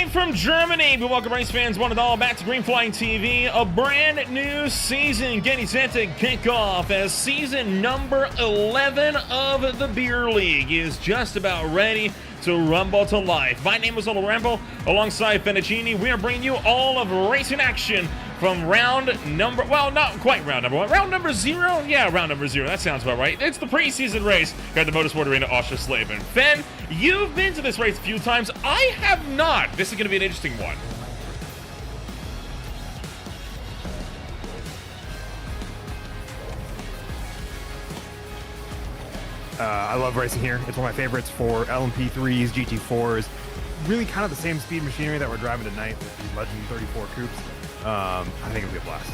Live from Germany, we welcome race fans one and all back to Green Flying TV. A brand new season getting set to kick off as season number 11 of the Beer League is just about ready to rumble to life. My name is Little Ramble. Alongside Fettuccini, we are bringing you all of racing action from round number, well, not quite round number one. Round number 0? Yeah, round number 0. That sounds about right. It's the preseason race here at the Motorsport Arena, Oschersleben. Fen, you've been to this race a few times. I have not. This is going to be an interesting one. I love racing here. It's one of my favorites for LMP3s, GT4s. Really kind of the same speed machinery that we're driving tonight with these Legend 34 coupes. I think it'll be a blast.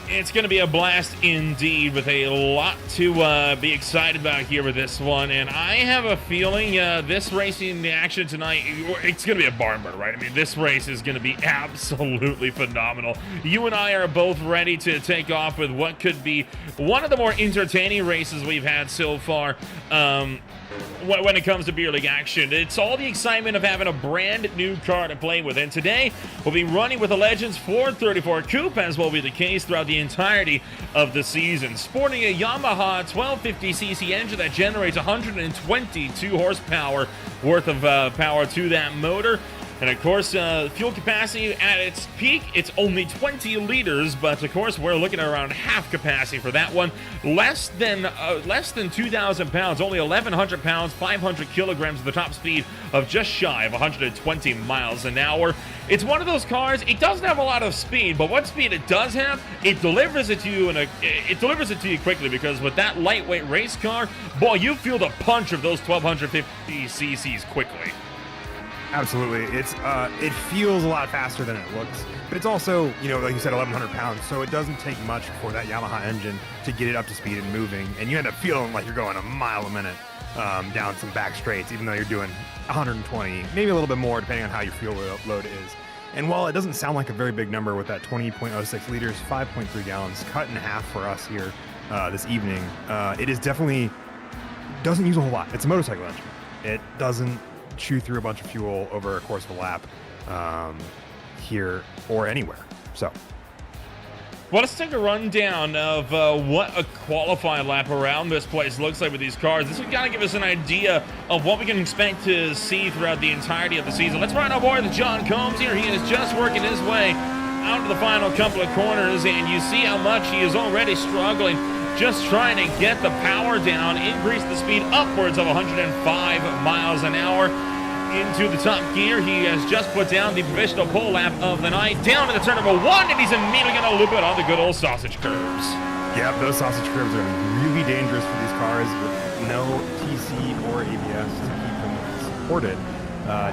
It's going to be a blast indeed, with a lot to be excited about here with this one. And I have a feeling this racing action tonight, it's going to be a barn burner, right? I mean, this race is going to be absolutely phenomenal. You and I are both ready to take off with what could be one of the more entertaining races we've had so far. When it comes to Beer League action, it's all the excitement of having a brand new car to play with. And today, we'll be running with the Legends Ford 34 Coupe, as will be the case throughout the entirety of the season. Sporting a Yamaha 1250cc engine that generates 122 horsepower worth of power to that motor. And of course, fuel capacity at its peak, it's only 20 liters, but of course, we're looking at around half capacity for that one. Less than 2,000 pounds, only 1,100 pounds, 500 kilograms at the top speed of just shy of 120 miles an hour. It's one of those cars, it doesn't have a lot of speed, but what speed it does have, it delivers it to you quickly, because with that lightweight race car, boy, you feel the punch of those 1,250 cc's quickly. Absolutely. It feels a lot faster than it looks, but it's also, you know, like you said, 1,100 pounds, so it doesn't take much for that Yamaha engine to get it up to speed and moving, and you end up feeling like you're going a mile a minute down some back straights, even though you're doing 120, maybe a little bit more, depending on how your fuel load is. And while it doesn't sound like a very big number with that 20.06 liters, 5.3 gallons, cut in half for us here this evening, it is definitely doesn't use a whole lot. It's a motorcycle engine. It doesn't chew through a bunch of fuel over a course of a lap here or anywhere. So, well, let's take a rundown of what a qualifying lap around this place looks like with these cars. This will kind of give us an idea of what we can expect to see throughout the entirety of the season. Let's ride on board with John Combs here. He is just working his way out to the final couple of corners, and you see how much he is already struggling, just trying to get the power down, increase the speed upwards of 105 miles an hour into the top gear. He has just put down the provisional pole lap of the night, down to the turn number 1, and he's immediately going to loop it on the good old sausage curves. Yeah, those sausage curves are really dangerous for these cars with no TC or ABS to keep them supported.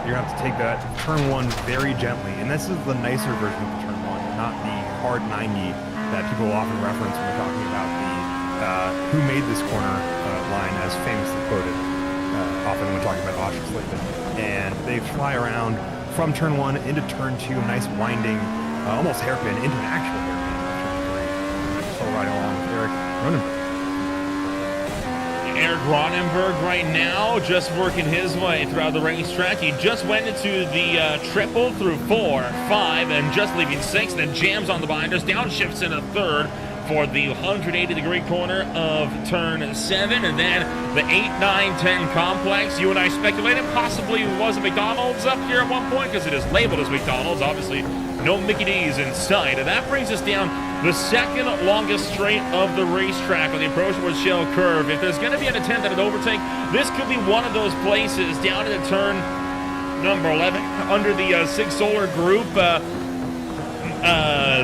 You're going to have to take that turn 1 very gently, and this is the nicer version of the turn 1, not the hard 90 that people often reference when they're talking about the who made this corner line, as famously quoted often when talking about Oschersleben. And they fly around from turn 1 into turn 2, a nice winding, almost hairpin into an actual hairpin. So riding along with Eric Ronenberg. Eric Ronenberg right now just working his way throughout the racetrack. He just went into the triple through 4, 5, and just leaving 6, then jams on the binders, downshifts in a third for the 180-degree corner of turn 7, and then the 8, 9, 10 complex. You and I speculated possibly was a McDonald's up here at one point, because it is labeled as McDonald's. Obviously, no Mickey D's in sight, and that brings us down the second longest straight of the racetrack on the approach towards Shell Curve. If there's going to be an attempt at an overtake, this could be one of those places down at turn number 11 under the Sig Solar Group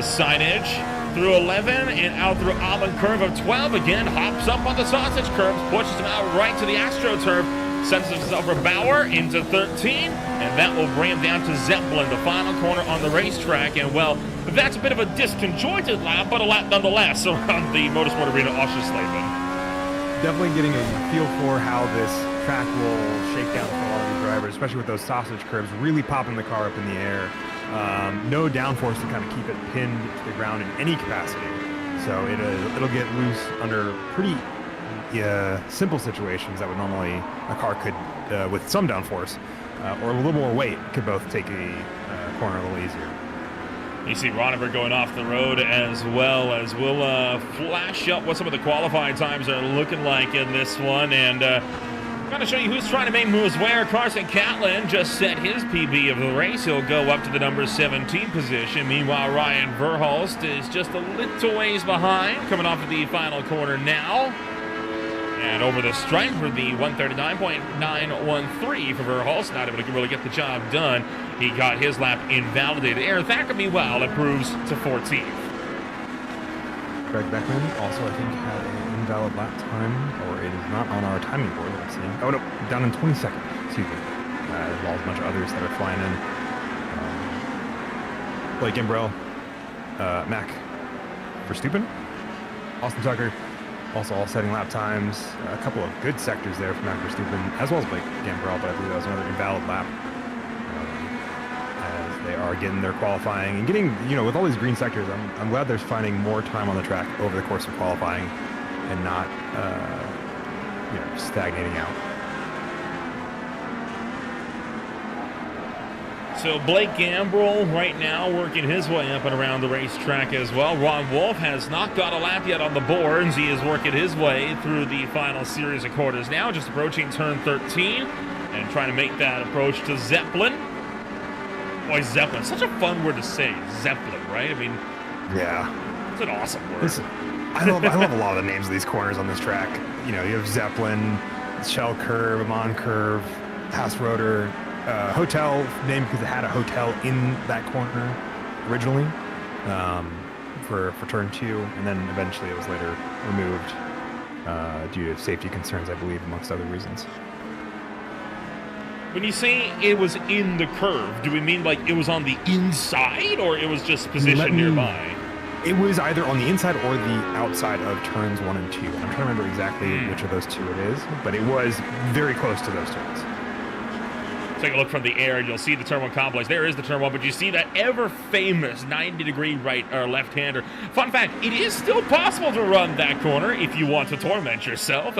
signage. Through 11 and out through Almond Curve of 12. Again, hops up on the sausage curves, pushes him out right to the AstroTurf, sends himself for Bauer into 13, and that will bring him down to Zeppelin, the final corner on the racetrack. And well, that's a bit of a disconjointed lap, but a lap nonetheless around the Motorsport Arena Oschersleben. Definitely getting a feel for how this track will shake down for all of the drivers, especially with those sausage curves, really popping the car up in the air. No downforce to kind of keep it pinned to the ground in any capacity. So it'll get loose under pretty simple situations that would normally a car could, with some downforce or a little more weight, could both take a corner a little easier. You see Ronneberg going off the road as well, as we'll flash up what some of the qualifying times are looking like in this one, and going to show you who's trying to make moves where. Carson Catlin just set his PB of the race. He'll go up to the number 17 position. Meanwhile, Ryan Verhulst is just a little ways behind, coming off of the final corner now. And over the stripe for the 139.913 for Verhulst. Not able to really get the job done. He got his lap invalidated. Aaron Thacker, meanwhile, improves to 14th. Greg Beckman also, I think, had an invalid lap time, or it is not on our timing board that I'm seeing. Oh, no, down in 22nd. Excuse me. As well as a bunch of others that are flying in. Blake Gambrell, Mac Verstappen, Austin Tucker, also all setting lap times. A couple of good sectors there for Mac Verstappen, as well as Blake Gambrell, but I believe that was another invalid lap. They are getting their qualifying and getting, with all these green sectors, I'm glad they're finding more time on the track over the course of qualifying and not, stagnating out. So Blake Gambrell right now working his way up and around the racetrack as well. Ron Wolf has not got a lap yet on the boards. He is working his way through the final series of quarters now, just approaching turn 13 and trying to make that approach to Zeppelin. Boy, Zeppelin, such a fun word to say, Zeppelin, right? I mean, yeah, it's an awesome word. I love a lot of the names of these corners on this track. You have Zeppelin, Shell Curve, Amon Curve, Haas Rotor, hotel named because it had a hotel in that corner originally for turn 2, and then eventually it was later removed due to safety concerns, I believe, amongst other reasons. When you say it was in the curve, do we mean like it was on the inside, or it was just positioned nearby? It was either on the inside or the outside of turns 1 and 2. I'm trying to remember exactly which of those two it is, but it was very close to those turns. Take a look from the air, and you'll see the turn 1 complex. There is the turn 1, but you see that ever-famous 90-degree right or left-hander. Fun fact, it is still possible to run that corner if you want to torment yourself.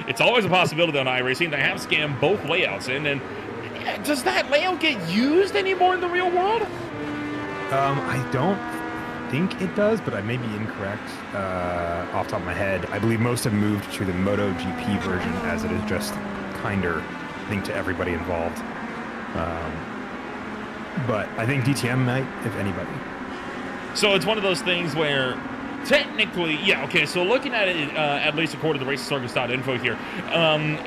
It's always a possibility on iRacing. They have scanned both layouts in, and does that layout get used anymore in the real world? I don't think it does, but I may be incorrect off the top of my head. I believe most have moved to the MotoGP version, as it is just kinder, I think, to everybody involved. But I think DTM might, if anybody. So it's one of those things where technically, so looking at it, at least according to the racingcircus.info here,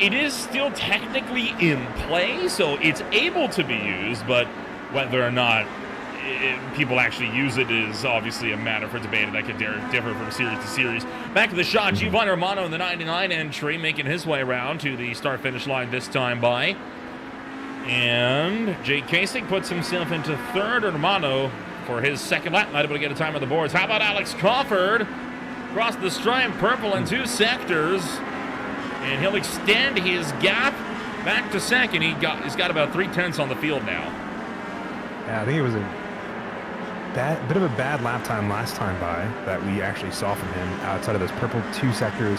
it is still technically in play, so it's able to be used, but whether or not people actually use it is obviously a matter for debate, and that could differ from series to series. Back to the shot, Giovanni Romano in the 99 entry, making his way around to the start-finish line this time by. And Jake Kasich puts himself into third, and Romano for his second lap, not able to get a time on the boards. How about Alex Crawford? Across the stripe, purple in 2 sectors, and he'll extend his gap back to second. He's got about 3/10 on the field now. Yeah, I think it was a bit of a bad lap time last time by that we actually saw from him outside of those purple 2 sectors,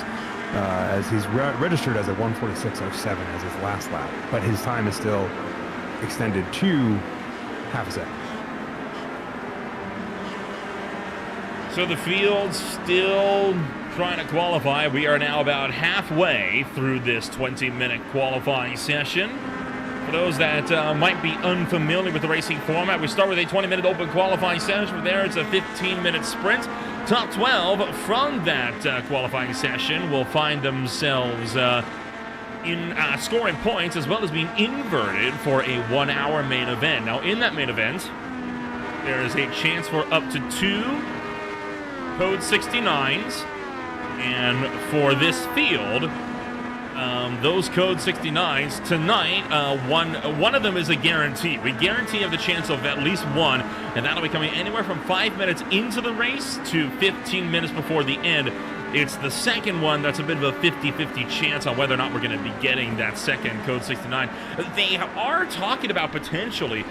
as he's registered as a 1:46.07 as his last lap, but his time is still extended to half a second. So the field's still trying to qualify. We are now about halfway through this 20-minute qualifying session. For those that might be unfamiliar with the racing format, we start with a 20-minute open qualifying session. From there, it's a 15-minute sprint. Top 12 from that qualifying session will find themselves in scoring points, as well as being inverted for a 1-hour main event. Now, in that main event, there is a chance for up to 2 code 69s, and for this field, those code 69s tonight, one of them is a guarantee. We guarantee have the chance of at least one, and that'll be coming anywhere from 5 minutes into the race to 15 minutes before the end. It's the second one that's a bit of a 50-50 chance on whether or not we're going to be getting that second code 69. They are talking about potentially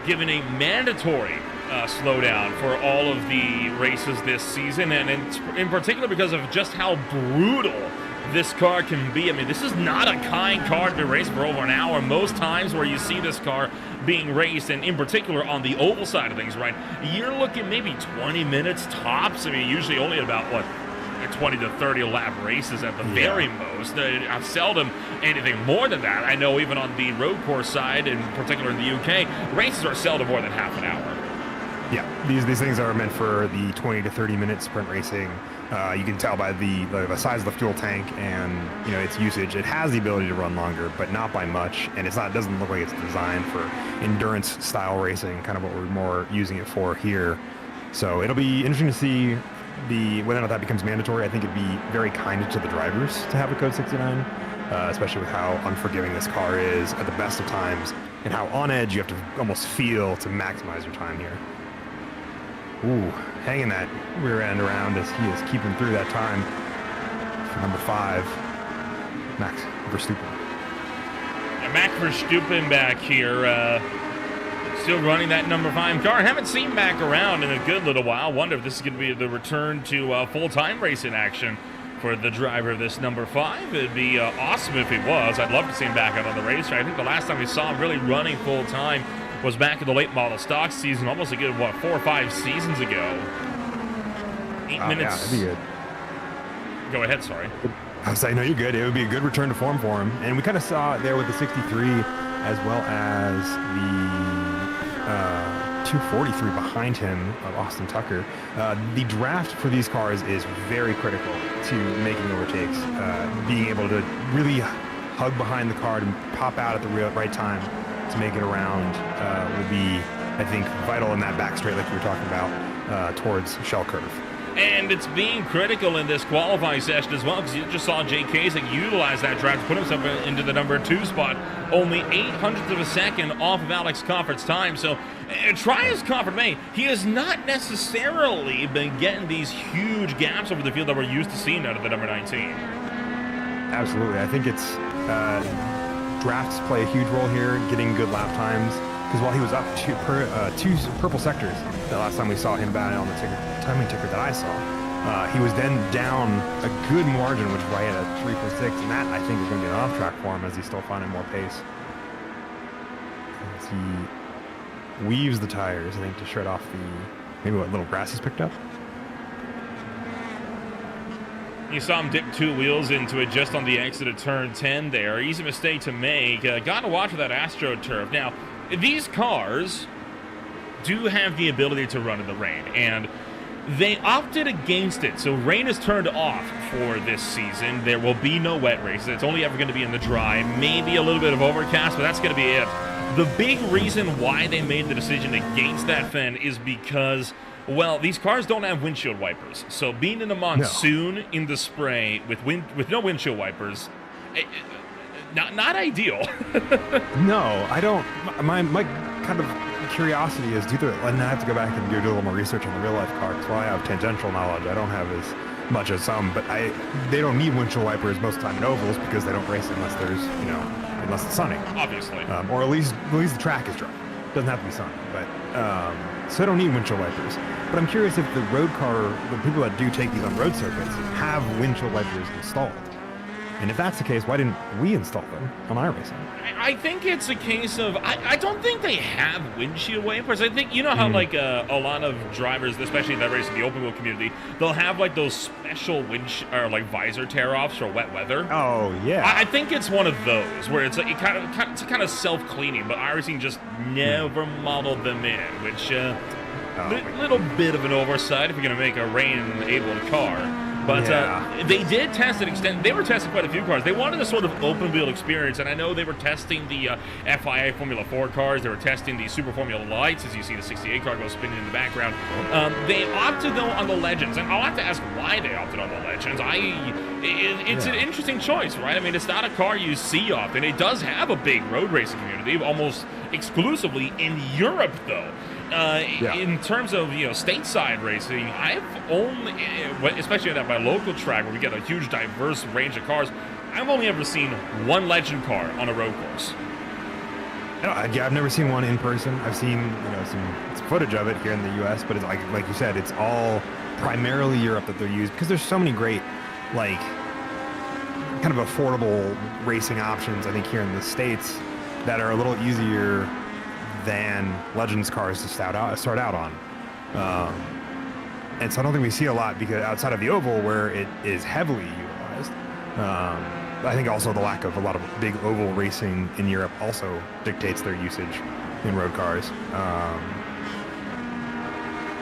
giving a mandatory slowdown for all of the races this season, and in particular because of just how brutal this car can be. I mean, this is not a kind car to race for over an hour. Most times where you see this car being raced, and in particular on the oval side of things, right, you're looking maybe 20 minutes tops. I mean, usually only about, what, 20 to 30 lap races at the very most. I've seldom anything more than that. I know even on the road course side, in particular in the UK, races are seldom more than half an hour. Yeah, these things are meant for the 20 to 30 minute sprint racing. You can tell by the size of the fuel tank and its usage. It has the ability to run longer, but not by much. And it doesn't look like it's designed for endurance style racing, kind of what we're more using it for here. So it'll be interesting to see whether or not that becomes mandatory. I think it'd be very kind to the drivers to have a code 69, especially with how unforgiving this car is at the best of times and how on edge you have to almost feel to maximize your time here. Ooh, hanging that rear end around as he is keeping through that time for number 5, Max Verstappen. Yeah, Max Verstappen back here, still running that number 5 car. Haven't seen Mac around in a good little while. Wonder if this is going to be the return to full-time racing action for the driver of this number 5. It'd be awesome if he was. I'd love to see him back out on the racetrack. I think the last time we saw him really running full-time was back in the late model stock season, almost a good, 4 or 5 seasons ago. 8 minutes. Yeah, that'd be good. Go ahead, sorry. I was saying, no, you're good. It would be a good return to form for him. And we kind of saw it there with the 63 as well as the 243 behind him of Austin Tucker. The draft for these cars is very critical to making overtakes. Being able to really hug behind the car and pop out at the right time to make it around will be, I think, vital in that back straight like you were talking about towards Shell Curve. And it's being critical in this qualifying session as well, because you just saw Jay Kasich utilize that drive to put himself into the number 2 spot, only 0.08 of a second off of Alex Comfort's time. So try as Comfort may, he has not necessarily been getting these huge gaps over the field that we're used to seeing out of the number 19. Absolutely. I think it's drafts play a huge role here, getting good lap times. Because while he was up 2 purple sectors the last time we saw him batting on the timing ticker that I saw, he was then down a good margin, which is why he had a 3.46, and that I think is going to be an off-track for him as he's still finding more pace. As he weaves the tires, I think, to shred off maybe what little grass he's picked up. You saw him dip 2 wheels into it just on the exit of turn 10 there. Easy mistake to make. Got to watch for that AstroTurf. Now, these cars do have the ability to run in the rain, and they opted against it. So rain is turned off for this season. There will be no wet races. It's only ever going to be in the dry, maybe a little bit of overcast, but that's going to be it. The big reason why they made the decision against that, Fen, is because, well, these cars don't have windshield wipers. So being in a monsoon in the spray with no windshield wipers, not ideal. No, I don't. My kind of curiosity is, and I have to go back and do a little more research on the real life car, because while I have tangential knowledge, I don't have as much as some. But they don't need windshield wipers most of the time in ovals because they don't race unless there's unless it's sunny, obviously, or at least the track is dry. It doesn't have to be sunny, but so I don't need windshield wipers. But I'm curious if the road car, the people that do take these on road circuits, have windshield wipers installed. And if that's the case, why didn't we install them on iRacing? I think it's a case of, I don't think they have windshield wipers. I think, you know how like a lot of drivers, especially that race in the open wheel community, they'll have like those special visor tear-offs for wet weather. Oh, yeah. I think it's one of those where it's like it's kind of self-cleaning, but iRacing just never modeled them in, which little bit of an oversight if you're going to make a rain-able car. But they did test it they were testing quite a few cars. They wanted a sort of open wheel experience, and I know they were testing the FIA Formula 4 cars. They were testing the Super Formula Lights, as you see the 68 car go spinning in the background. They opted, though, on the Legends, and I'll have to ask why they opted on the Legends. It's an interesting choice, right? I mean, it's not a car you see often. It does have a big road racing community, almost exclusively in Europe, though. In terms of stateside racing, I've only, especially at my local track where we get a huge diverse range of cars, I've only ever seen one Legend car on a road course. I've never seen one in person. I've seen some footage of it here in the U.S., but it's like you said, it's all primarily Europe that they're used because there's so many great kind of affordable racing options, I think, here in the States that are a little easier than Legends cars to start out on. And so I don't think we see a lot because outside of the oval where it is heavily utilized. I think also the lack of a lot of big oval racing in Europe also dictates their usage in road cars.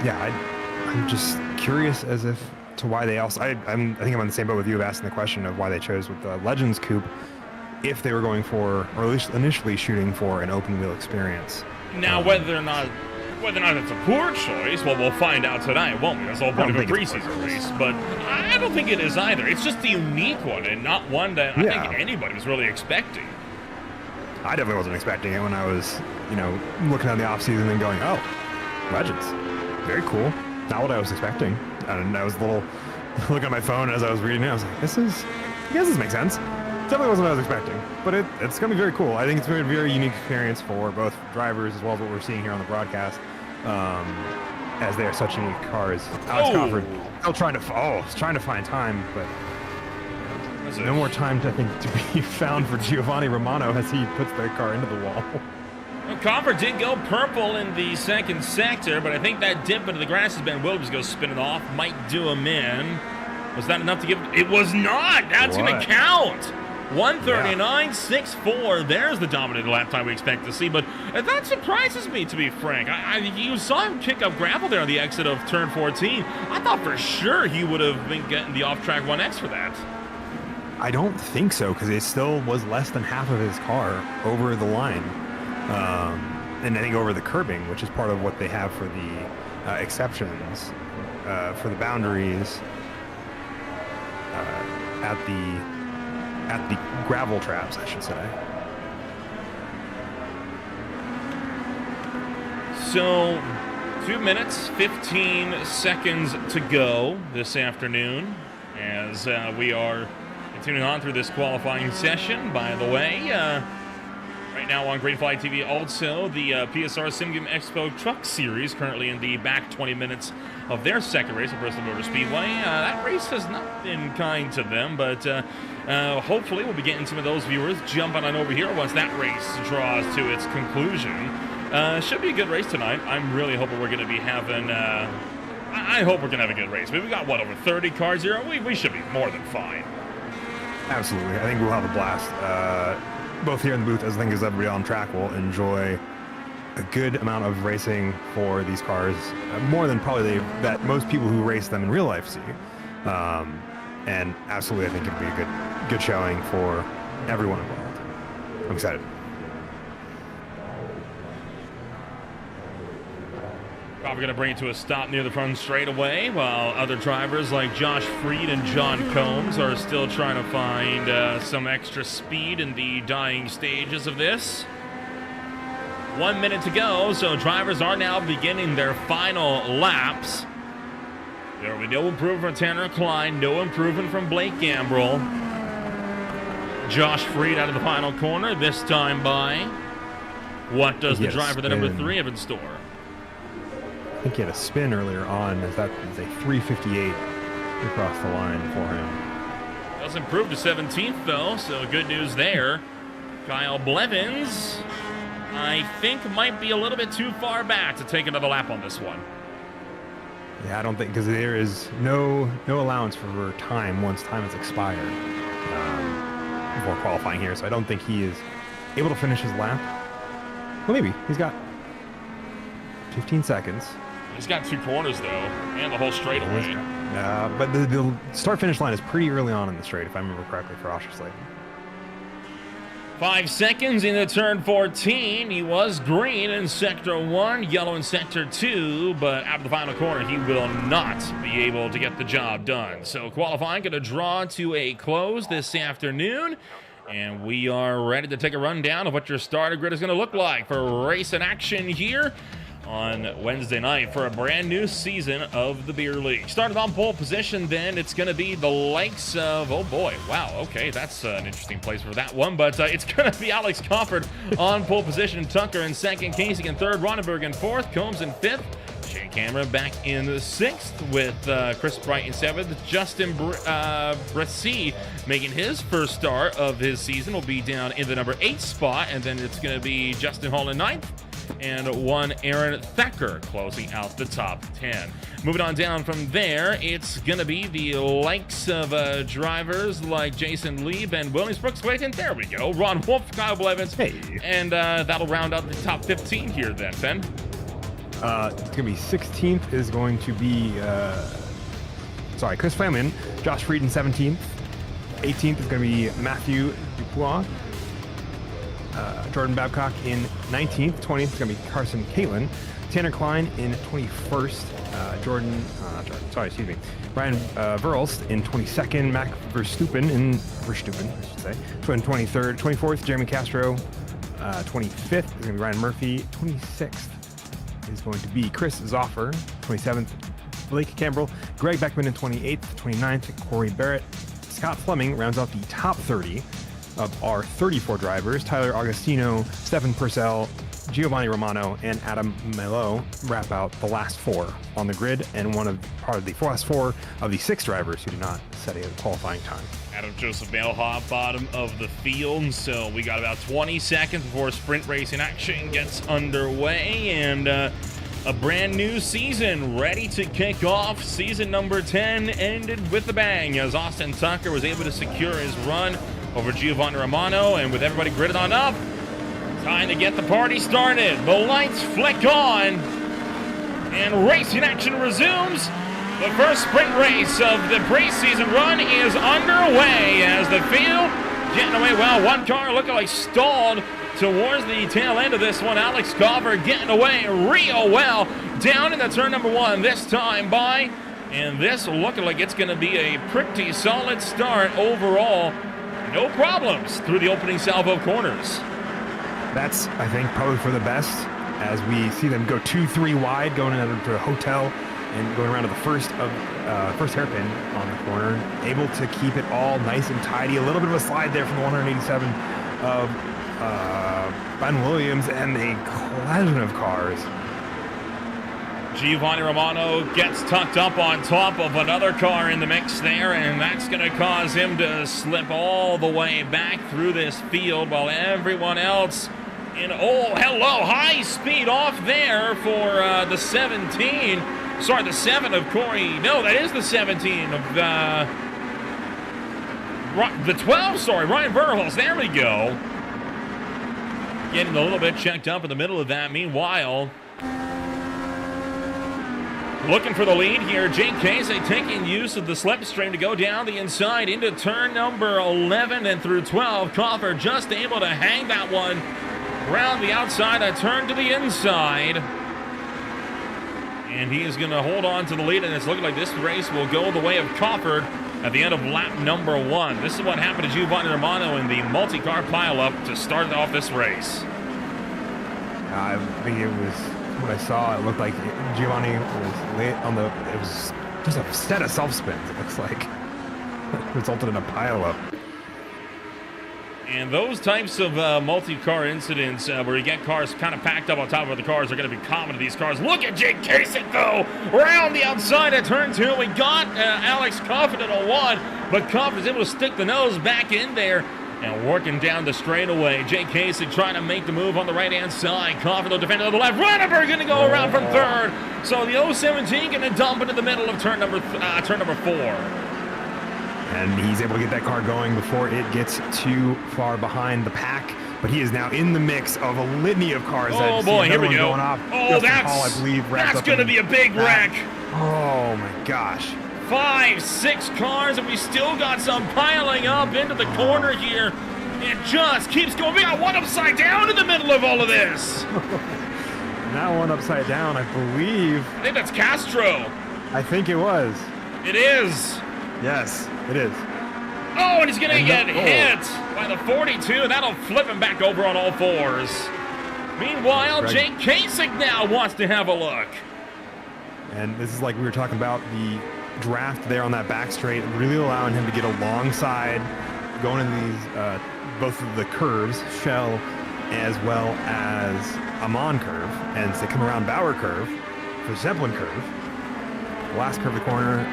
I'm just curious as if to why they also. I think I'm on the same boat with you of asking the question of why they chose with the Legends Coupe if they were going for, or at least initially shooting for, an open wheel experience. Now, whether or not it's a poor choice, well, we'll find out tonight, won't we? That's the whole point of a preseason race. But I don't think it is either. It's just a unique one, and not one that I think anybody was really expecting. I definitely wasn't expecting it when I was, looking at the offseason and going, oh, Legends, very cool. Not what I was expecting. And I was a little looking at my phone as I was reading it. I was like, I guess this makes sense. Definitely wasn't what I was expecting, but it's going to be very cool. I think it's going to be a very unique experience for both drivers as well as what we're seeing here on the broadcast, as they are such unique cars. Alex Crawford still trying to find time, but no more time to be found for Giovanni Romano as he puts the car into the wall. Well, Crawford did go purple in the second sector, but I think that dip into the grass as Ben Williams goes spinning off might do him in. Was that enough to give? It was not. That's going to count. 139.64. There's the dominant lap time we expect to see, but that surprises me, to be frank. You saw him kick up gravel there on the exit of turn 14. I thought for sure he would have been getting the off-track 1X for that. I don't think so, because it still was less than half of his car over the line, and I think over the curbing, which is part of what they have for the exceptions, for the boundaries at the gravel traps, I should say. So, 2 minutes, 15 seconds to go this afternoon as we are continuing on through this qualifying session. By the way, right now on Green Flag TV, also the PSR SimGame Expo Truck Series, currently in the back 20 minutes of their second race at Bristol Motor Speedway. That race has not been kind to them, but hopefully we'll be getting some of those viewers jumping on over here once that race draws to its conclusion. Should be a good race tonight. I'm really hoping we're going to be having... I hope we're going to have a good race. I mean, we got, over 30 cars here? We should be more than fine. Absolutely. I think we'll have a blast. Both here in the booth, as I think as everybody on track will enjoy a good amount of racing for these cars, more than probably that most people who race them in real life see. And absolutely, I think it'll be a good showing for everyone involved. I'm excited. Probably going to bring it to a stop near the front straightaway, while other drivers like Josh Freed and John Combs are still trying to find some extra speed in the dying stages of this. 1 minute to go, so drivers are now beginning their final laps. There will be no improvement from Tanner Klein, no improvement from Blake Gambrill. Josh Freed out of the final corner, this time by. What does the driver, the number 3, have in store? I think he had a spin earlier on. That is a 358 across the line for him. Does improve to 17th, though, so good news there. Kyle Blevins, I think, might be a little bit too far back to take another lap on this one. Yeah, I don't think, because there is no allowance for time once time has expired before qualifying here, so I don't think he is able to finish his lap. Well, maybe. He's got 15 seconds. He's got 2 corners, though, and the whole straightaway. But the start-finish line is pretty early on in the straight, if I remember correctly, for Oschersleben. 5 seconds into turn 14. He was green in sector 1, yellow in sector 2, but out of the final corner, he will not be able to get the job done. So qualifying going to draw to a close this afternoon, and we are ready to take a rundown of what your starter grid is going to look like for race in action here on Wednesday night for a brand new season of the Beer League. Started on pole position, then it's going to be the likes of, oh boy, wow, okay, that's an interesting place for that one, but it's going to be Alex Crawford on pole position, Tucker in second, Casey in third, Ronenberg in fourth, Combs in fifth, Shane Cameron back in the 6th with Chris Bright in 7th. Justin Bressy making his first start of his season will be down in the number 8 spot, and then it's going to be Justin Hall in 9th, and one Aaron Thacker closing out the top 10. Moving on down from there, it's going to be the likes of drivers like Jason Lee, Ben Williams, Brooks Clayton, there we go, Ron Wolf, Kyle Blevins, and that'll round out the top 15 here then, Ben. It's going to be 16th is going to be, Chris Flamlin, Josh Frieden 17th. 18th is going to be Matthew Dupois. Jordan Babcock in 19th. 20th is going to be Carson Caitlin. Tanner Klein in 21st. Ryan Verhulst in 22nd. Mac Verstappen in 23rd. 24th, Jeremy Castro. 25th is going to be Ryan Murphy. 26th is going to be Chris Zoffer. 27th, Blake Campbell. Greg Beckman in 28th. 29th, Corey Barrett. Scott Fleming rounds out the top 30 of our 34 drivers. Tyler Augustino, Stefan Purcell, Giovanni Romano, and Adam Melo wrap out the last 4 on the grid, and part of the last 4 of the 6 drivers who did not set a qualifying time. Adam Joseph Mailhop, bottom of the field, so we got about 20 seconds before sprint racing action gets underway, and a brand new season ready to kick off. Season number 10 ended with a bang as Austin Tucker was able to secure his run over Giovanni Romano, and with everybody gridded on up, time to get the party started. The lights flick on, and racing action resumes. The first sprint race of the preseason run is underway as the field getting away well. One car looking like stalled towards the tail end of this one. Alex Coffer getting away real well down into turn number 1 this time by, and this looking like it's going to be a pretty solid start overall. No problems through the opening salvo of corners. That's, I think, probably for the best as we see them go 2-3 wide, going into the hotel and going around to the first hairpin on the corner. Able to keep it all nice and tidy. A little bit of a slide there from the 187 of Ben Williams and a collision of cars. Giovanni Romano gets tucked up on top of another car in the mix there, and that's going to cause him to slip all the way back through this field while everyone else in, high speed off there for the 17. Sorry, the 7 of Corey. No, that is the 17 of the 12, sorry, Ryan Verhulst. There we go. Getting a little bit checked up in the middle of that. Meanwhile, looking for the lead here, Jake Casey taking use of the slipstream to go down the inside into turn number 11 and through 12. Coffer just able to hang that one around the outside, a turn to the inside. And he is going to hold on to the lead, and it's looking like this race will go the way of Coffer at the end of lap number 1. This is what happened to Giovanni Romano in the multi-car pileup to start off this race. I think it was, what I saw, it looked like Giovanni was late on it was just a set of self-spins, it looks like. It resulted in a pileup. And those types of multi-car incidents where you get cars kind of packed up on top of the cars are going to be common to these cars. Look at Jake Kasich, though, around the outside at turn 2. We got Alex Coffin in a 1, but Coffin's able to stick the nose back in there and working down the straightaway. Jake Kasich trying to make the move on the right-hand side. Coffin, the defender to the left. Ruttenberg going to go around from 3rd. So the 017 going to dump into the middle of turn number 4. And he's able to get that car going before it gets too far behind the pack. But he is now in the mix of a litany of cars. Oh boy, here we go. Going off. Oh, Hall, I believe, that's going to be a big wreck. Oh my gosh. 5, 6 cars, and we still got some piling up into the corner here. It just keeps going. We got one upside down in the middle of all of this. Now one upside down, I believe. I think that's Castro. I think it was. It is. Yes, it is. Oh, and he's going to get hit by the 42, and that'll flip him back over on all 4s. Meanwhile, Jake Kasich now wants to have a look. And this is like we were talking about the draft there on that back straight, really allowing him to get alongside, going in these, both of the curves, Shell as well as Amon curve, and as they come around Bauer curve, for Zeppelin curve. Last curve of the corner.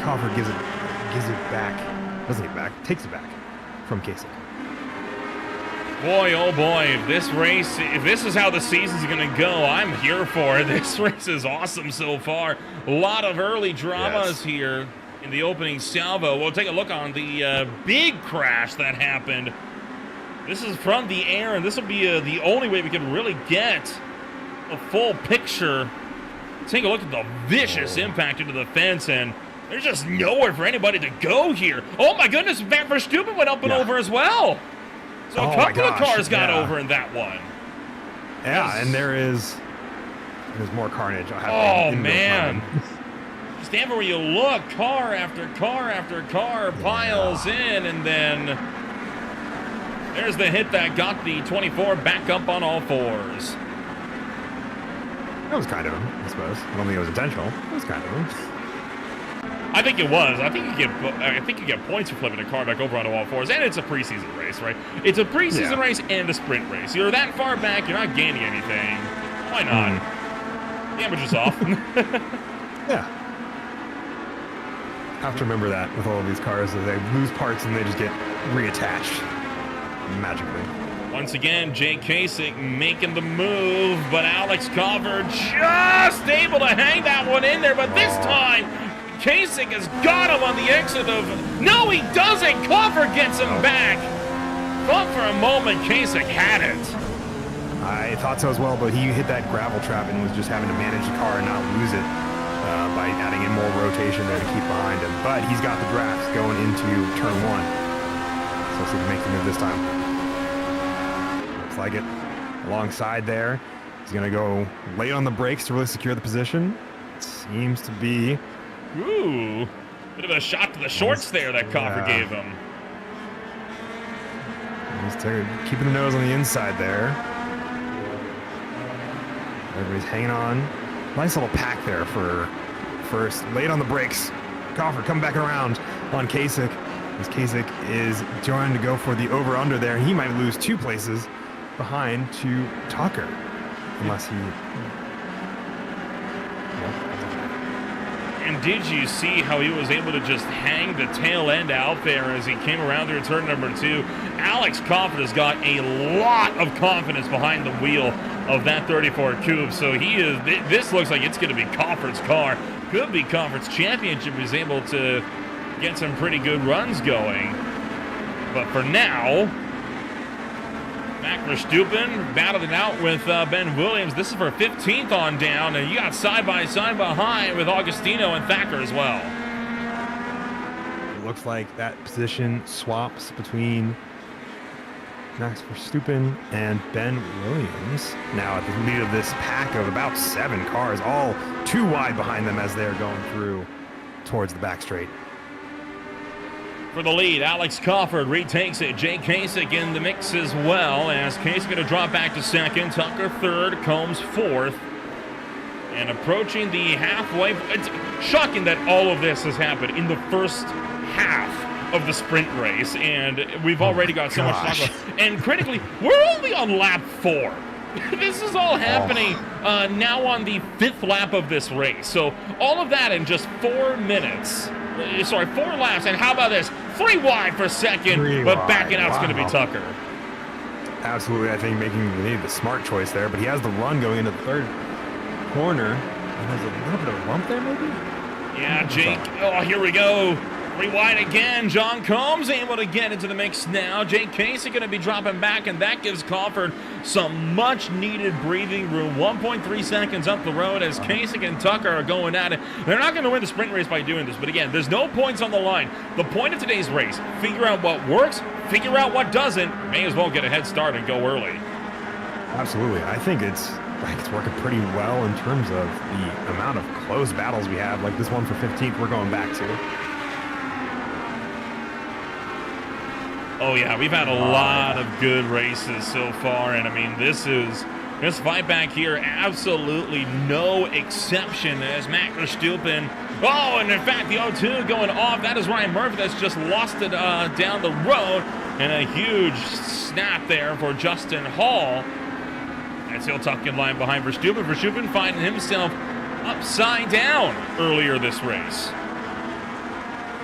Crawford gives it back. Doesn't give it back. Takes it back from Kasich. Boy, oh boy, if this is how the season's going to go, I'm here for it. This race is awesome so far. A lot of early dramas here in the opening salvo. We'll take a look on the big crash that happened. This is from the air, and this will be the only way we can really get a full picture. Take a look at the vicious impact into the fence, and there's just nowhere for anybody to go here. Oh my goodness, Van Verstappen went up and over as well. So a couple of cars got over in that one. Yeah, and there's more carnage. Oh man. Stand where you look, car after car after car piles in, and then there's the hit that got the 24 back up on all fours. That was kind of him, I suppose. I don't think it was intentional. It was kind of him. I think it was. I think you get points for flipping a car back over onto all fours, and it's a preseason race, right? It's a preseason race and a sprint race. You're that far back, you're not gaining anything. Why not? Damage is off. Yeah. Have to remember that with all of these cars, that they lose parts and they just get reattached magically. Once again, Jake Kasich making the move, but Alex Crawford just able to hang that one in there. But this time, Kasich has got him on the exit of... No, he doesn't! Crawford gets him back. Thought for a moment Kasich had it. I thought so as well, but he hit that gravel trap and was just having to manage the car and not lose it by adding in more rotation there to keep behind him. But he's got the drafts going into turn 1. So let's see if he makes the move this time. Looks like it. Alongside there. He's going to go late on the brakes to really secure the position. It seems to be... Ooh. Bit of a shot to the shorts there that Crawford gave him. He's keeping the nose on the inside there. Everybody's hanging on. Nice little pack there for first. Late on the brakes. Crawford coming back around on Kasich. As Kasich is trying to go for the over-under there. He might lose 2 places behind to Tucker. Unless he... And did you see how he was able to just hang the tail end out there as he came around through turn number 2? Alex Crawford has got a lot of confidence behind the wheel of that 34 Coupe. So this looks like it's going to be Crawford's car. Could be Crawford's championship. He's able to get some pretty good runs going. But for now, Max Verstappen battling it out with Ben Williams. This is for 15th on down, and you got side-by-side behind with Augustino and Thacker as well. It looks like that position swaps between Max Verstappen and Ben Williams. Now at the lead of this pack of about 7 cars, all too wide behind them as they're going through towards the back straight. For the lead, Alex Crawford retakes it. Jake Kasich in the mix as well, as Kasich going to drop back to 2nd. Tucker 3rd, Combs 4th. And approaching the halfway. It's shocking that all of this has happened in the first half of the sprint race, and we've already got so much to talk about. And critically, we're only on lap 4. This is all happening now on the 5th lap of this race. So all of that in just 4 minutes. Sorry, 4 laps, and how about this? 3 wide for 2nd, but backing out is going to be Tucker. Absolutely, I think making the smart choice there, but he has the run going into the 3rd corner. And there's a little bit of a bump there, maybe? Yeah, Jake. Oh, here we go. 3 wide again. John Combs able to get into the mix now. Jake Kasich going to be dropping back, and that gives Crawford some much-needed breathing room. 1.3 seconds up the road as Kasich and Tucker are going at it. They're not going to win the sprint race by doing this, but again, there's no points on the line. The point of today's race, figure out what works, figure out what doesn't. May as well get a head start and go early. Absolutely. I think it's working pretty well in terms of the amount of close battles we have. Like this one for 15th, we're going back to. Oh yeah, we've had a lot of good races so far, and I mean this fight back here, absolutely no exception as Max Verstappen. Oh, and in fact the O2 going off. That is Ryan Murphy that's just lost it down the road, and a huge snap there for Justin Hall As he'll tuck in line behind Verstappen. Verstappen finding himself upside down earlier this race.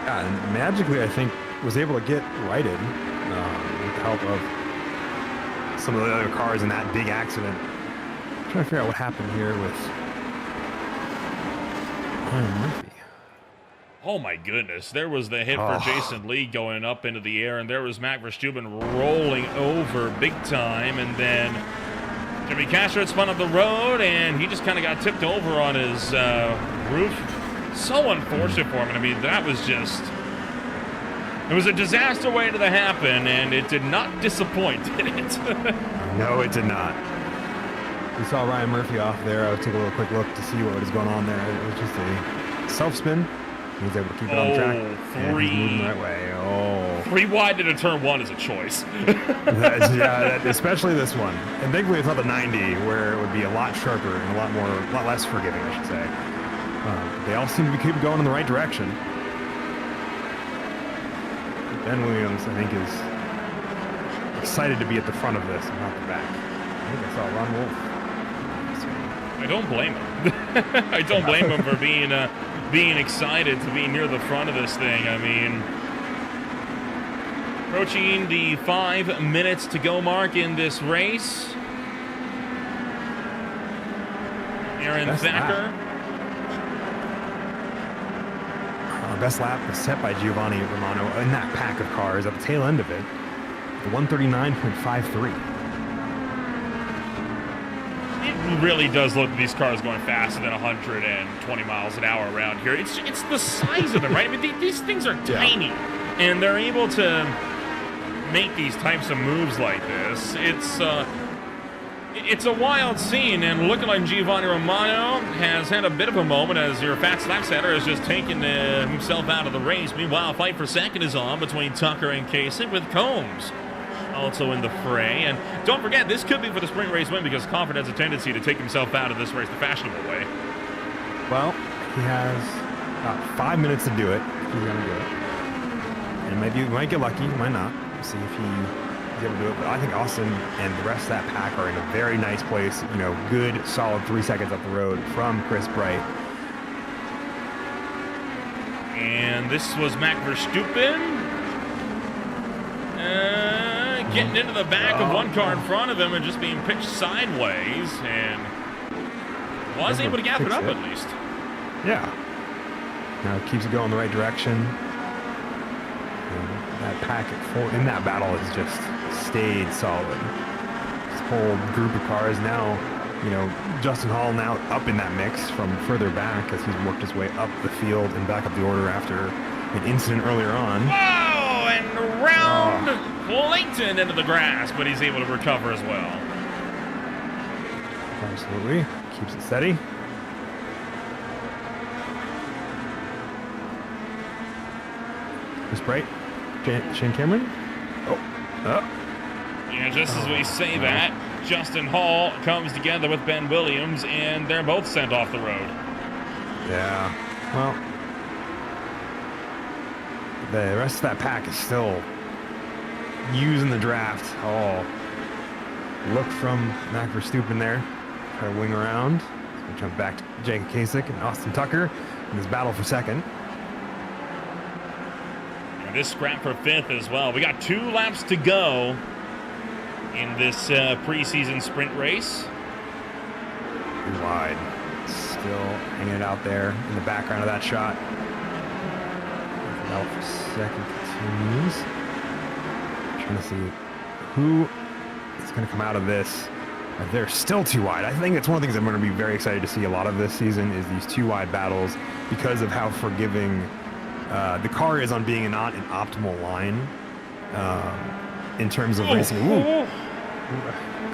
Yeah, and magically, I think, was able to get righted with the help of some of the other cars in that big accident. I'm trying to figure out what happened here with Ryan Murphy. Oh my goodness, there was the hit for Jason Lee going up into the air, and there was Max Verstappen rolling over big time, and then Jimmy Castro spun up the road, and he just kind of got tipped over on his roof. So unfortunate for him. I mean, that was just... It was a disaster waiting to happen, and it did not disappoint, did it? No, it did not. We saw Ryan Murphy off there. I took a little quick look to see what was going on there. It was just a self-spin. He was able to keep it on track. And he's moving the right way. Oh. 3 wide into turn 1 is a choice. Especially this one. And thankfully it's not the 90, where it would be a lot sharper and a lot less forgiving, I should say. They all seem to keep going in the right direction. Ben Williams, I think, is excited to be at the front of this and not the back. I think I saw Ron Wolf. I don't blame him. I don't blame him for being excited to be near the front of this thing. I mean, approaching the 5 minutes to go mark in this race. Aaron Thacker. Best lap was set by Giovanni Romano in that pack of cars at the tail end of it. 139.53. It really does look like these cars going faster than 120 miles an hour around here. It's the size of them, right? I mean, these things are tiny, and they're able to make these types of moves like this. It's a wild scene, and looking like Giovanni Romano has had a bit of a moment as your fast lap setter has just taken himself out of the race. Meanwhile, a fight for second is on between Tucker and Kasich, with Combs also in the fray. And don't forget, this could be for the sprint race win, because Crawford has a tendency to take himself out of this race the fashionable way. Well, he has about 5 minutes to do it, if he's going to do it. And maybe he might get lucky, he might not. We'll see if he's able to do it. But I think Austin and the rest of that pack are in a very nice place. You know, good, solid 3 seconds up the road from Chris Bright. And this was Max Verstappen. Getting into the back of one car in front of him and just being pitched sideways, and was able to gap it up at least. Yeah. Now it keeps it going the right direction. And that pack in that battle has just stayed solid. This whole group of cars now, you know, Justin Hall now up in that mix from further back as he's worked his way up the field and back up the order after an incident earlier on. Whoa! And around Clayton into the grass, but he's able to recover as well. Absolutely. Keeps it steady. Chris Bright. Shane Cameron. Yeah, just as we say that, Justin Hall comes together with Ben Williams, and they're both sent off the road. Yeah. Well, the rest of that pack is still using the draft. Oh, look from Max Verstappen there. Try to wing around. We'll jump back to Jacob Kasich and Austin Tucker in this battle for second. And this scrap for fifth as well. We got 2 laps to go in this preseason sprint race. Too wide. Still hanging it out there in the background of that shot. Out for second continues. Trying to see who is going to come out of this. They're still too wide. I think it's one of the things I'm going to be very excited to see a lot of this season is these 2 wide battles, because of how forgiving the car is on being not an optimal line in terms of racing. Ooh.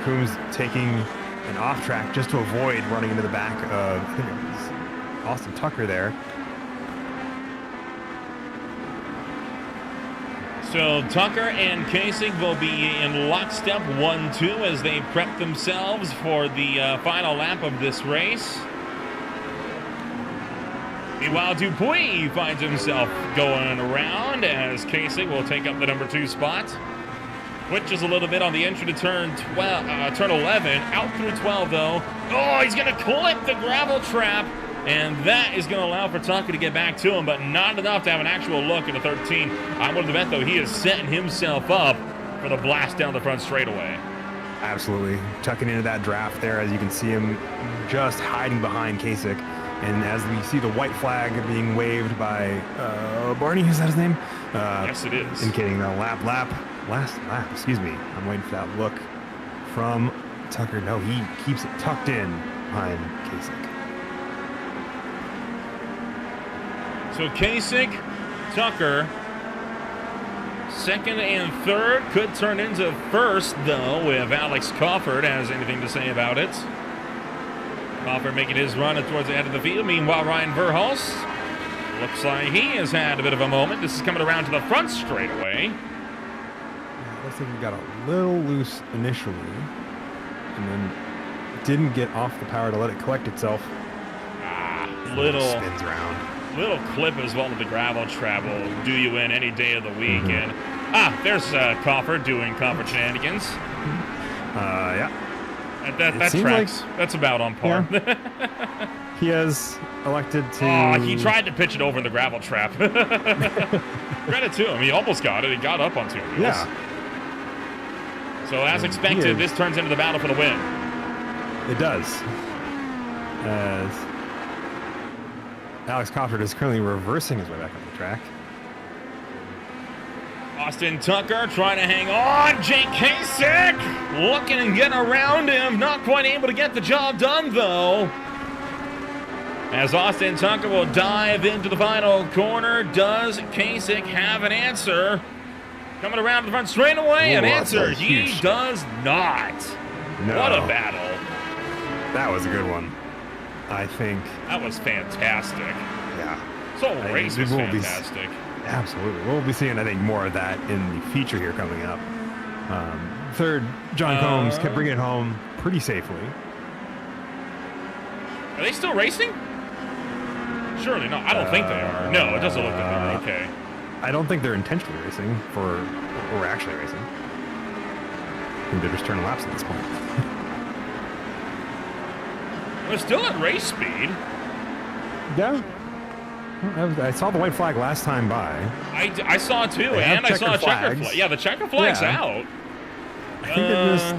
Coombs taking an off track just to avoid running into the back of, I think it was Austin Tucker there. So Tucker and Kasich will be in lockstep 1-2 as they prep themselves for the final lap of this race. Meanwhile, Dupuis finds himself going around as Kasich will take up the number 2 spot. Switches a little bit on the entry to turn 11. Out through 12, though. Oh, he's going to clip the gravel trap. And that is going to allow for Tucker to get back to him, but not enough to have an actual look at the 13. I would bet, though, he is setting himself up for the blast down the front straightaway. Absolutely. Tucking into that draft there, as you can see him just hiding behind Kasich. And as we see the white flag being waved by Barney, is that his name? Yes, it is. Indicating the last lap, excuse me. I'm waiting for that look from Tucker. No, he keeps it tucked in behind Kasich. So Kasich, Tucker, second and third. Could turn into first, though, if Alex Crawford has anything to say about it. Crawford making his run towards the end of the field. Meanwhile, Ryan Verhulst looks like he has had a bit of a moment. This is coming around to the front straightaway. Yeah, looks like he got a little loose initially, and then didn't get off the power to let it collect itself. Little spins around. Little clip as well with the gravel trap will do you in any day of the week. Mm-hmm. And there's Crawford doing Crawford shenanigans. Yeah. That tracks. Like, that's about on par. Yeah. He has elected to. Oh, he tried to pitch it over the gravel trap. Credit to him. He almost got it. He got up on 2 wheels. Yeah. So as expected, this turns into the battle for the win. It does. As Alex Crawford is currently reversing his way back up the track. Austin Tucker trying to hang on. Jake Kasich looking and getting around him. Not quite able to get the job done, though. As Austin Tucker will dive into the final corner. Does Kasich have an answer? Coming around the front straightaway, an answer. He does not. No. What a battle. That was a good one, I think. That was fantastic. Yeah. This whole race was fantastic. Absolutely. We'll be seeing, I think, more of that in the feature here coming up. Third, John Combs kept bringing it home pretty safely. Are they still racing? Surely not. I don't think they are. No, it doesn't look like they're okay. I don't think they're intentionally racing or actually racing. I think they're just turning laps at this point. They're still at race speed. Yeah. I saw the white flag last time by. I saw it too, and I saw a checker flag. Yeah, the checker flag's out. I think they're just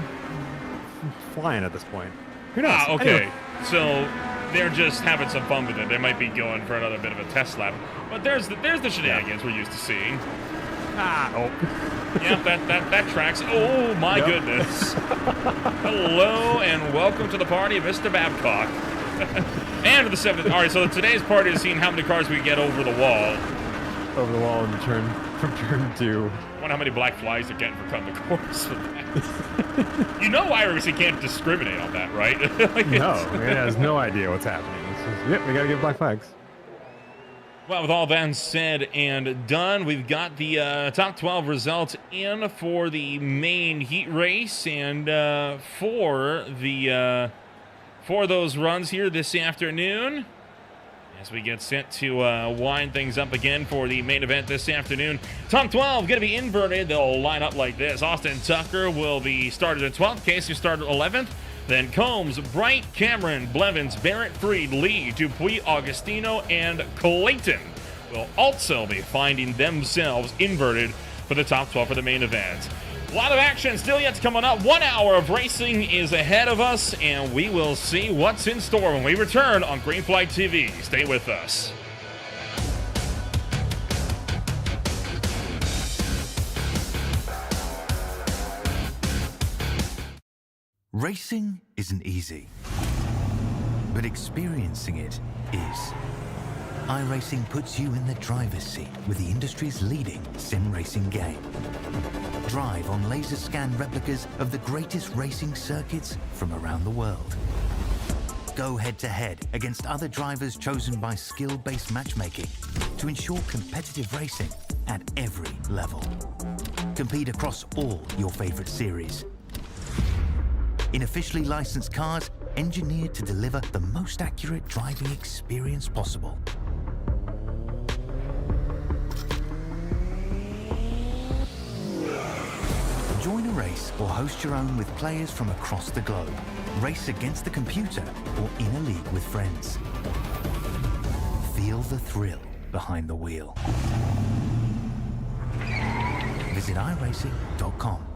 flying at this point. Who knows? Okay. Anyway. So they're just having some fun with it. They might be going for another bit of a test lap. But there's the shenanigans we're used to seeing. Yeah, that tracks. Oh my goodness. Hello and welcome to the party, Mr. Babcock. And the 7th. All right, so today's party is seeing how many cars we get over the wall. Over the wall in from turn 2. I wonder how many black flies they're getting for cutting the course for that. You know iRacing can't discriminate on that, right? No, it has no idea what's happening. It's just, yep, we got to get black flags. Well, with all that said and done, we've got the top 12 results in for the main heat race, and for those runs here this afternoon, as we get set to wind things up again for the main event this afternoon. Top 12 going to be inverted. They'll line up like this. Austin Tucker will be started at 12th. Casey started 11th. Then Combs, Bright, Cameron, Blevins, Barrett, Freed, Lee, Dupuis, Augustino, and Clayton will also be finding themselves inverted for the top 12 for the main event. A lot of action still yet to come on. 1 hour of racing is ahead of us, and we will see what's in store when we return on Green Flight TV. Stay with us. Racing isn't easy, but experiencing it is. iRacing puts you in the driver's seat with the industry's leading sim racing game. Drive on laser scan replicas of the greatest racing circuits from around the world. Go head-to-head against other drivers chosen by skill-based matchmaking to ensure competitive racing at every level. Compete across all your favorite series. In officially licensed cars, engineered to deliver the most accurate driving experience possible. Join iRace or host your own with players from across the globe. Race against the computer or in a league with friends. Feel the thrill behind the wheel. Visit iRacing.com.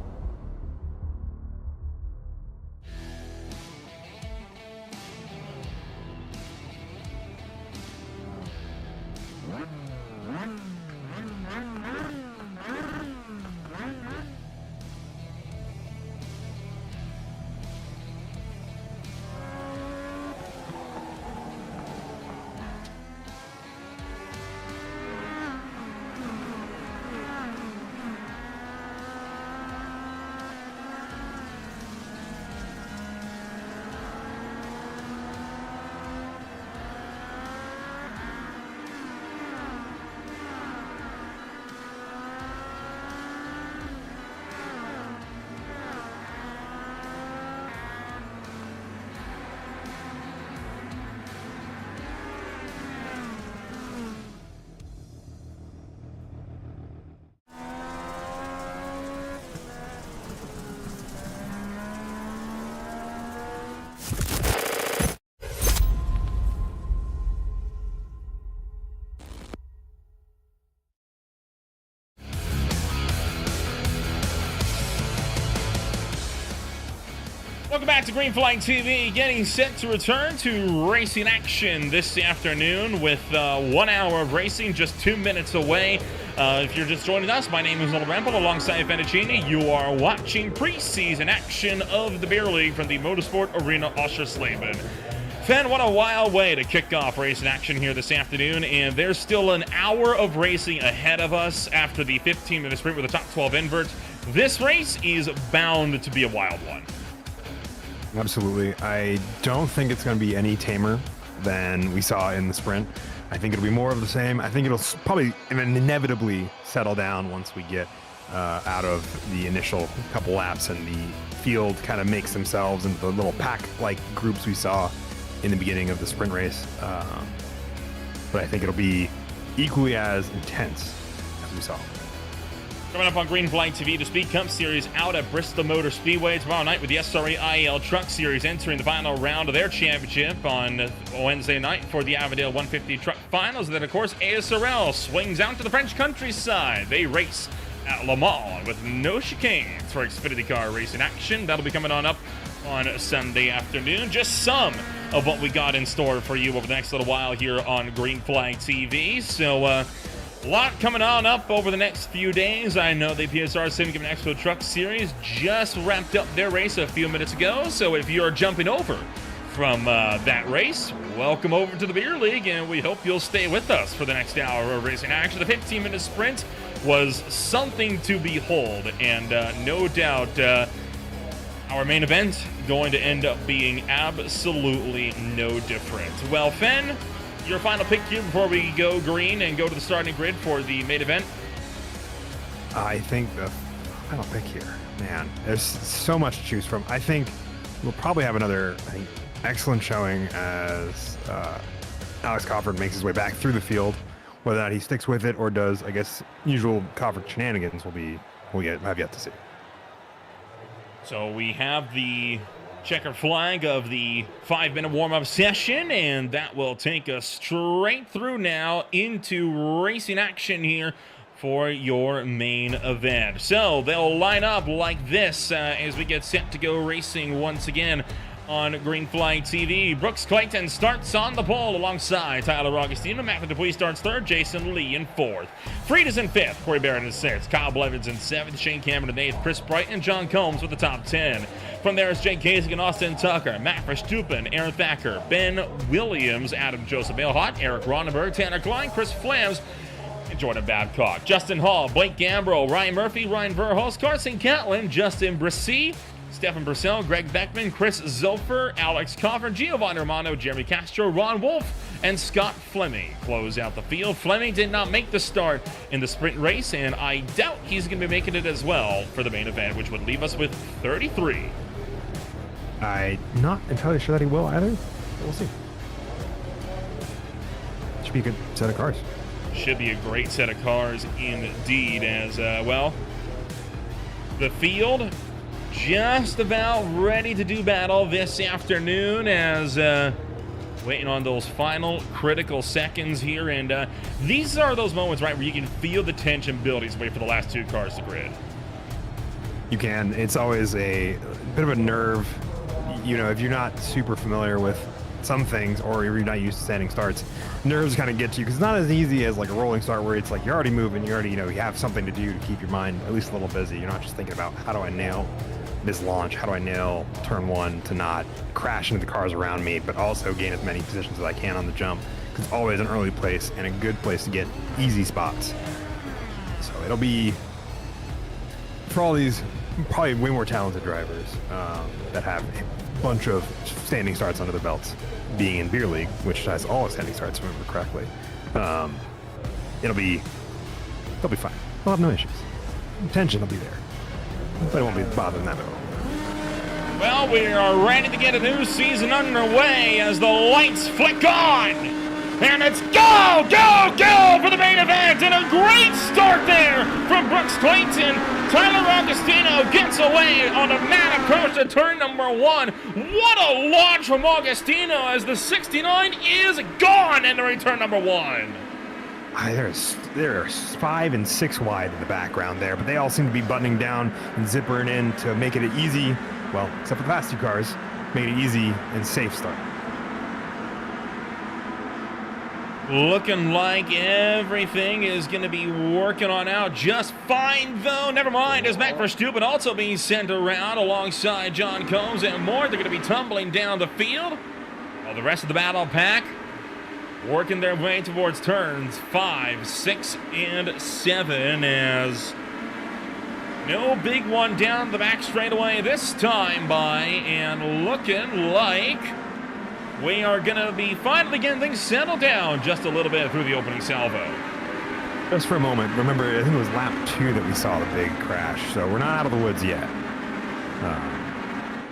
Welcome back to Green Flag TV, getting set to return to racing action this afternoon with 1 hour of racing, just 2 minutes away. If you're just joining us, my name is Little Ramble alongside Fettuccini. You are watching preseason action of the Beer League from the Motorsport Arena Oschersleben. Fen, what a wild way to kick off racing action here this afternoon, and there's still an hour of racing ahead of us after the 15-minute sprint with the top 12 invert. This race is bound to be a wild one. Absolutely. I don't think it's going to be any tamer than we saw in the sprint. I think it'll be more of the same. I think it'll probably inevitably settle down once we get out of the initial couple laps and the field kind of makes themselves into the little pack-like groups we saw in the beginning of the sprint race. But I think it'll be equally as intense as we saw. Coming up on Green Flag TV, the Speed Cup Series out at Bristol Motor Speedway tomorrow night with the SRA IEL Truck Series entering the final round of their championship on Wednesday night for the Avondale 150 Truck Finals. And then, of course, ASRL swings out to the French countryside. They race at Le Mans with no chicanes for Xfinity car racing action. That'll be coming on up on Sunday afternoon. Just some of what we got in store for you over the next little while here on Green Flag TV. So, a lot coming on up over the next few days. I know the PSR Syndicate Expo Truck Series just wrapped up their race a few minutes ago. So if you're jumping over from that race, welcome over to the Beer League, and we hope you'll stay with us for the next hour of racing action. The 15-minute sprint was something to behold, and no doubt our main event going to end up being absolutely no different. Well, Fen, your final pick here before we go green and go to the starting grid for the main event? I think the final pick here, man, there's so much to choose from. I think we'll probably have another excellent showing as Alex Crawford makes his way back through the field. Whether or not he sticks with it or does, I guess, usual Crawford shenanigans we'll have yet to see. So we have the checkered flag of the 5-minute warm-up session, and that will take us straight through now into racing action here for your main event. So they'll line up like this as we get set to go racing once again on Green Flag TV. Brooks Clayton starts on the pole alongside Tyler Augustino. Matthew Dupuis starts third. Jason Lee in fourth. Freed is in fifth. Corey Barrett in sixth. Kyle Blevins in seventh. Shane Cameron in eighth. Chris Bright and John Combs with the top 10. From there is Jake Kasich and Austin Tucker. Matt Verstappen, Aaron Thacker, Ben Williams, Adam Joseph Ailhot, Eric Ronenberg, Tanner Klein, Chris Flams, and Jordan Babcock. Justin Hall, Blake Gambrill, Ryan Murphy, Ryan Verhulst, Carson Catlin, Justin Brissy, Stefan Purcell, Greg Beckman, Chris Zopher, Alex Coffer, Giovanni Romano, Jeremy Castro, Ron Wolf, and Scott Fleming close out the field. Fleming did not make the start in the sprint race, and I doubt he's going to be making it as well for the main event, which would leave us with 33. I'm not entirely sure that he will either. We'll see. Should be a good set of cars. Should be a great set of cars indeed, as well. The field just about ready to do battle this afternoon as waiting on those final critical seconds here. And these are those moments, right, where you can feel the tension building as we wait for the last 2 cars to grid. You can. It's always a bit of a nerve. You know, if you're not super familiar with some things, or you're not used to standing starts, nerves kind of get to you, because it's not as easy as like a rolling start where it's like you're already moving, you already, you know, you have something to do to keep your mind at least a little busy. You're not just thinking about how do I nail this launch, how do I nail turn 1 to not crash into the cars around me, but also gain as many positions as I can on the jump, because it's always an early place and a good place to get easy spots. So it'll be, for all these probably way more talented drivers that have a bunch of standing starts under their belts, being in beer league, which has all standing starts, if I remember correctly, they'll be fine. They'll have no issues. Tension will be there, but it won't be bothering them at all. Well, we are ready to get a new season underway as the lights flick on. And it's go, go, go for the main event. And a great start there from Brooks Clayton. Tyler Augustino gets away on a mad approach to turn number 1. What a launch from Augustino as the 69 is gone entering turn number 1. There's 5 and 6 wide in the background there, but they all seem to be buttoning down and zippering in to make it an easy, well, except for the fast 2 cars, made it easy and safe start. Looking like everything is going to be working on out just fine, though. Never mind, as Matt Verstappen also being sent around alongside John Combs and more. They're going to be tumbling down the field, while the rest of the battle pack working their way towards turns 5, 6, and 7 as no big one down the back straightaway this time by, and looking like we are going to be finally getting things settled down just a little bit through the opening salvo. Just for a moment, remember, I think it was lap 2 that we saw the big crash, so we're not out of the woods yet.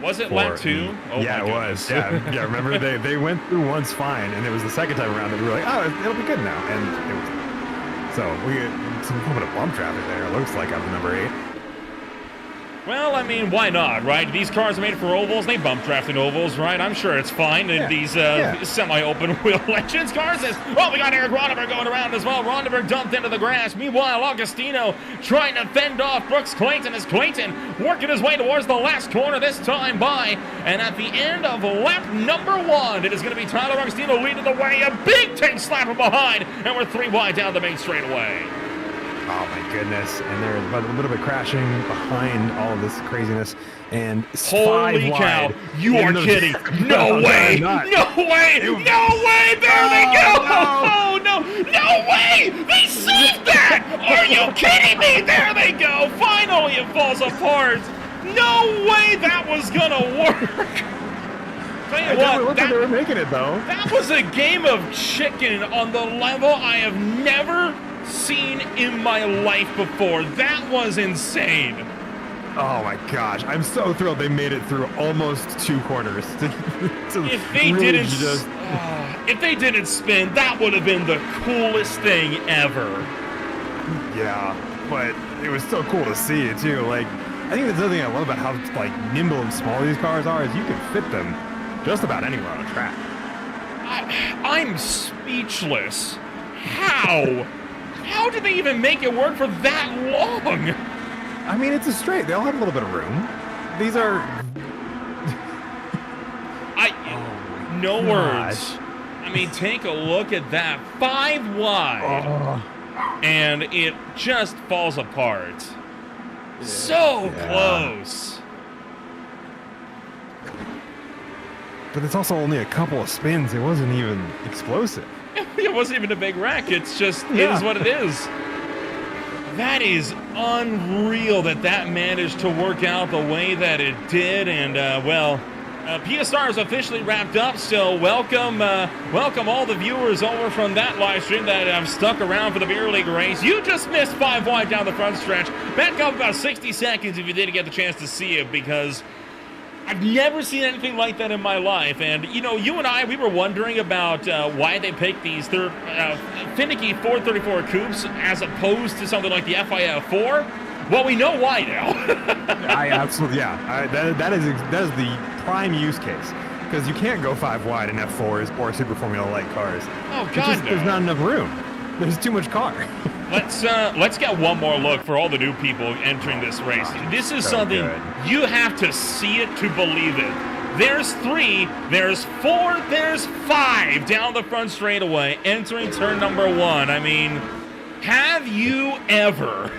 Was it lap 2? Oh, yeah, it was. Yeah, remember, they went through once fine, and it was the second time around that we were like, oh, it'll be good now. And it was. So we get some little bit of bump traffic there, it looks like, on the number 8. Well, I mean, why not, right? These cars are made for ovals. They bump draft in ovals, right? I'm sure it's fine. Yeah. These semi-open wheel Legends cars. Well, we got Eric Ronenberg going around as well. Ronenberg dumped into the grass. Meanwhile, Augustino trying to fend off Brooks Clayton as Clayton working his way towards the last corner this time by. And at the end of lap number 1, it is going to be Tyler Augustino leading the way. A big tank slap from behind. And we're 3 wide down the main straightaway. Oh my goodness, and there's a little bit of crashing behind all of this craziness, and holy 5 cow, wide. you are kidding. No way, no way, no way, there they go. Oh no, no way, they saved that. Are you kidding me? There they go, finally it falls apart. No way that was gonna work. Tell you what, looked like they were making it though. That was a game of chicken on the level I have never seen in my life before. That was insane. Oh my gosh, I'm so thrilled they made it through almost 2 corners. If they didn't spin, that would have been the coolest thing ever. Yeah, but it was so cool to see it too. Like, I think that's the thing I love about how like nimble and small these cars are is you can fit them just about anywhere on a track. I'm speechless. How? How did they even make it work for that long? I mean, it's a straight. They all have a little bit of room. These are... no words. I mean, take a look at that. 5 wide. And it just falls apart. So close. But it's also only a couple of spins. It wasn't even explosive. It wasn't even a big wreck. It's just, it is what it is. That is unreal that managed to work out the way that it did. And, PSR is officially wrapped up. So welcome all the viewers over from that live stream that have stuck around for the Beer League race. You just missed 5 wide down the front stretch. Back up about 60 seconds if you didn't get the chance to see it, because I've never seen anything like that in my life. And, you know, you and I, we were wondering about why they picked these finicky 434 coupes as opposed to something like the FIF4. Well, we know why now. I absolutely, yeah. That is the prime use case, because you can't go 5 wide in F4s or Super Formula light cars. Oh God, no. There's not enough room. There's too much car. Let's get one more look for all the new people entering this race. This is something you have to see it to believe it. There's 3, there's 4, there's 5 down the front straightaway entering turn number 1. I mean, have you ever?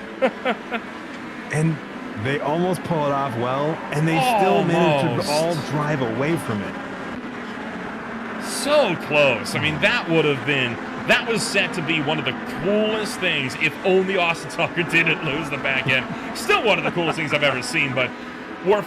And they almost pull it off well, and they still manage to all drive away from it. So close. I mean, that was set to be one of the coolest things if only Austin Tucker didn't lose the back end. Still one of the coolest things I've ever seen, but we're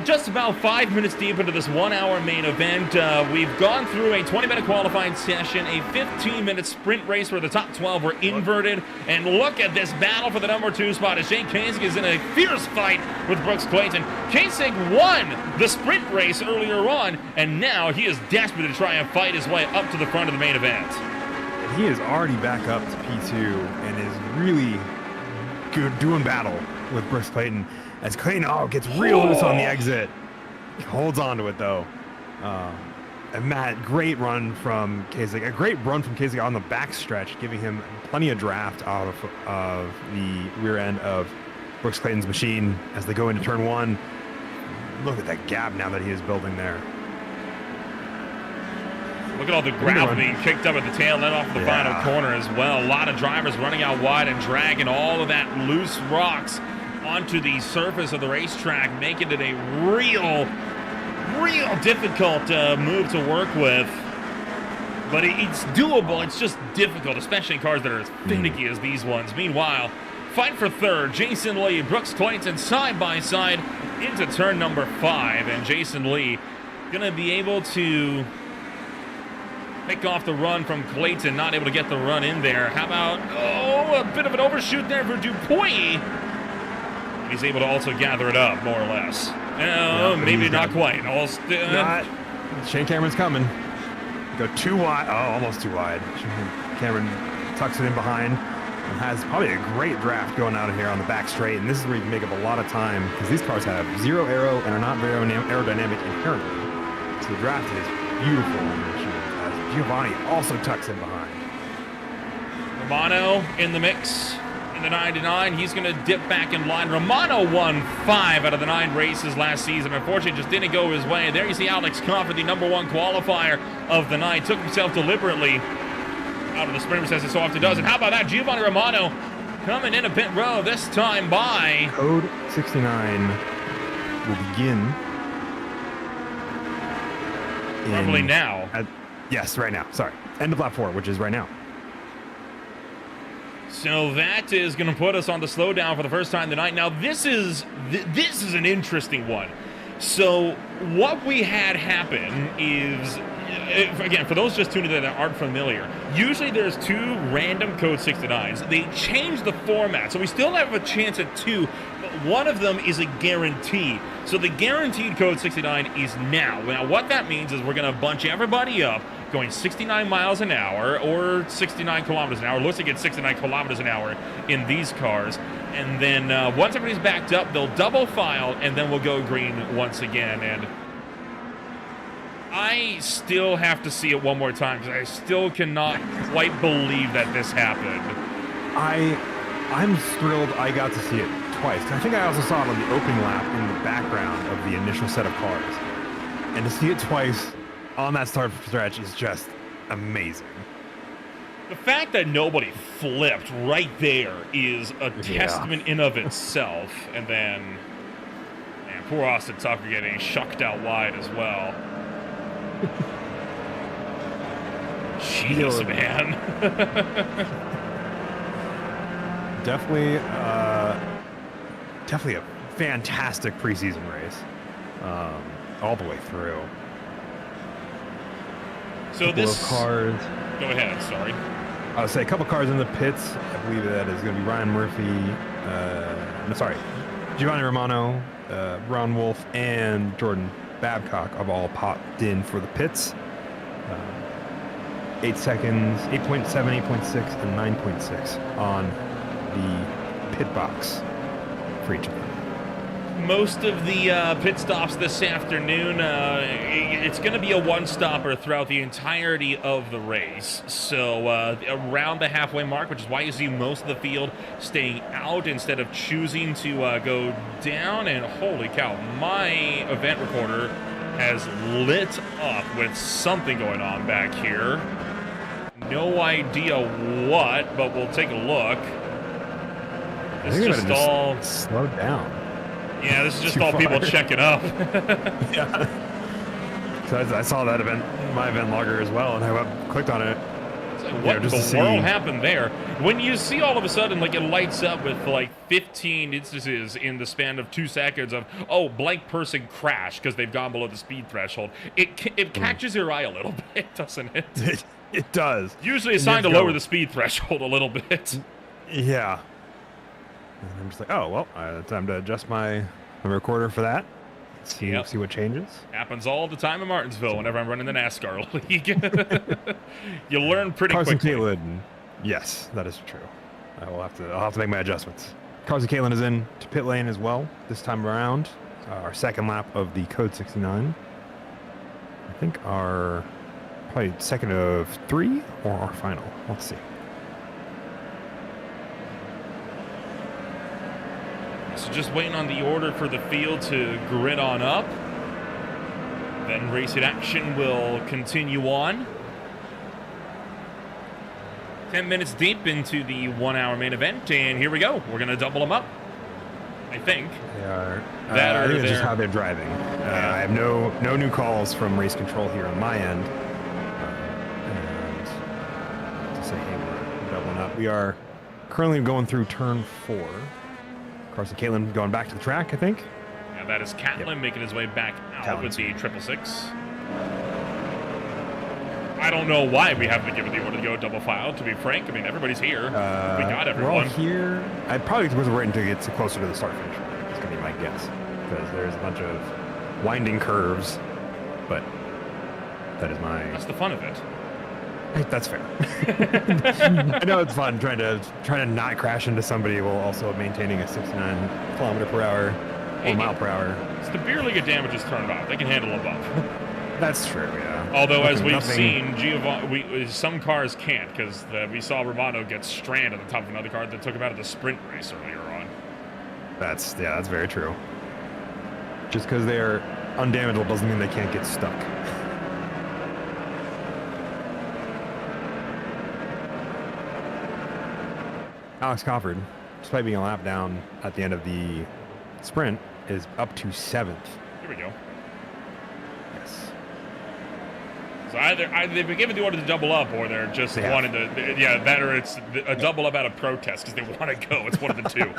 just about 5 minutes deep into this 1-hour main event. We've gone through a 20-minute qualifying session, a 15-minute sprint race where the top 12 were inverted, and look at this battle for the number 2 spot as Shane Kasich is in a fierce fight with Brooks Clayton. Kasich won the sprint race earlier on, and now he is desperate to try and fight his way up to the front of the main event. He is already back up to P2 and is really good doing battle with Brooks Clayton. As Clayton gets real loose on the exit. Holds on to it, though. And Matt, great run from Kasich. A great run from Kasich on the backstretch, giving him plenty of draft out of the rear end of Brooks Clayton's machine as they go into turn 1. Look at that gap now that he is building there. Look at all the gravel being kicked up at the tail end off the final corner as well. A lot of drivers running out wide and dragging all of that loose rocks onto the surface of the racetrack, making it a real difficult move to work with. But it's doable. It's just difficult, especially in cars that are as finicky as these ones. Meanwhile, fight for third. Jason Lee, Brooks Clayton side by side into turn number 5, and Jason Lee gonna be able to pick off the run from Clayton, not able to get the run in there. How about, a bit of an overshoot there for Dupuy. He's able to also gather it up, more or less. Maybe not quite. Shane Cameron's coming. Go too wide. Almost too wide. Cameron tucks it in behind and has probably a great draft going out of here on the back straight. And this is where you can make up a lot of time because these cars have 0 aero and are not very aerodynamic inherently. So the draft is beautiful on the machine. Giovanni also tucks in behind. Romano in the mix in the 99. He's going to dip back in line. Romano won 5 out of the 9 races last season. Unfortunately, just didn't go his way. There you see Alex Comfort, the number 1 qualifier of the night. Took himself deliberately out of the sprint race as it so often does. And how about that? Giovanni Romano coming in a pit row, this time by... Code 69 will begin... Probably now. Yes, right now. Sorry. End of lap 4, which is right now. So that is going to put us on the slowdown for the first time tonight. Now, this is an interesting one. So what we had happen is, again, for those just tuning in that aren't familiar, usually there's 2 random Code 69s. They changed the format, so we still have a chance at 2, but one of them is a guarantee. So the guaranteed Code 69 is now. Now, what that means is we're going to bunch everybody up going 69 miles an hour or 69 kilometers an hour. Looks like it's 69 kilometers an hour in these cars. And then once everybody's backed up, they'll double file, and then we'll go green once again. And I still have to see it one more time because I still cannot quite believe that this happened. I'm thrilled I got to see it twice. I think I also saw it on the opening lap in the background of the initial set of cars. And to see it twice on that start stretch is just amazing. The fact that nobody flipped right there is a testament in of itself. And then, man, poor Austin Tucker getting shucked out wide as well. Jeez, man. Definitely a fantastic preseason race, all the way through. So this cars. Go ahead. Sorry. I would say a couple cars in the pits. I believe that is going to be Ryan Murphy. Giovanni Romano, Ron Wolf, and Jordan Babcock have all popped in for the pits. 8 seconds, 8.7, 8.6, and 9.6 on the pit box. for each of them. Most of the pit stops this afternoon, it's going to be a one-stopper throughout the entirety of the race. So around the halfway mark, which is why you see most of the field staying out instead of choosing to go down. And holy cow, my event recorder has lit up with something going on back here. No idea what, but we'll take a look. It's just all slowed down. Yeah, this is just all people checking up. Yeah. So I saw that event, my event logger as well, and I clicked on it. It's like, what in the world happened there? When you see all of a sudden, like, it lights up with like 15 instances in the span of 2 seconds of, oh, blank person crashed because they've gone below the speed threshold. It catches your eye a little bit, doesn't it? It does. Usually a sign to lower the speed threshold a little bit. Yeah. And I'm just like, oh, well, time to adjust my recorder for that. See what changes. Happens all the time in Martinsville whenever I'm running the NASCAR league. You learn pretty quickly. Caitlin, yes, that is true. I'll have to make my adjustments. Carson Caitlin is in to pit lane as well this time around. Our second lap of the Code 69. I think our probably second of 3 or our final. Let's see. So just waiting on the order for the field to grid on up. Then racing action will continue on. 10 minutes deep into the 1-hour main event, and here we go. We're going to double them up, I think. They are. I think it's just how they're driving. I have no new calls from race control here on my end. And to say, hey, we're doubling up. We are currently going through turn 4. Carson Caitlin going back to the track, I think. Yeah, that is Catlin making his way back out with the 666. I don't know why we haven't given the order to go double file, to be frank. I mean, everybody's here. We got everyone. We're all here. I probably was waiting to get closer to the start finish. That's going to be my guess. Because there's a bunch of winding curves. But that is my... That's the fun of it. That's fair. I know it's fun trying to not crash into somebody while also maintaining a 69 kilometer per hour or mile per hour. It's the beer league of damage is turned off. They can handle a bump. That's true, yeah. Although, as we've seen, some cars can't, because we saw Romano get stranded on the top of another car that took him out of the sprint race earlier on. That's very true. Just because they're undamageable doesn't mean they can't get stuck. Alex Cofford, despite being a lap down at the end of the sprint, is up to 7th. Here we go. Yes. So either they've been given the order to double up, or they're just wanting to, that or it's a double up out of protest because they want to go. It's one of the two.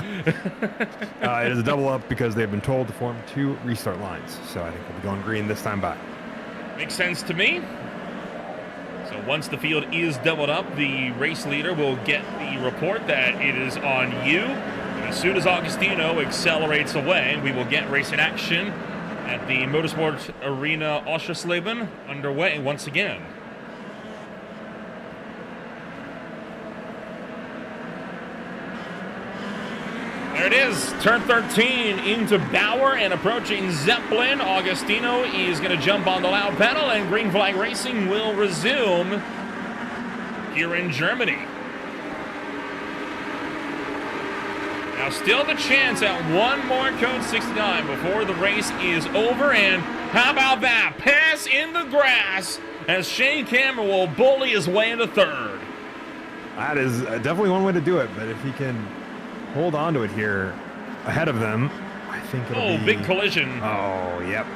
It is a double up because they've been told to form 2 restart lines. So I think we'll be going green this time by. Makes sense to me. So once the field is doubled up, the race leader will get the report that it is on you. And as soon as Agostino accelerates away, we will get racing action at the Motorsport Arena Oschersleben underway once again. There it is, turn 13 into Bauer and approaching Zeppelin. Agostino is going to jump on the loud pedal, and green flag racing will resume here in Germany. Now still the chance at one more Code 69 before the race is over, and how about that? Pass in the grass as Shane Cameron will bully his way into 3rd. That is definitely one way to do it, but if he can hold on to it here ahead of them, I think it'll be... big collision. Oh, yep.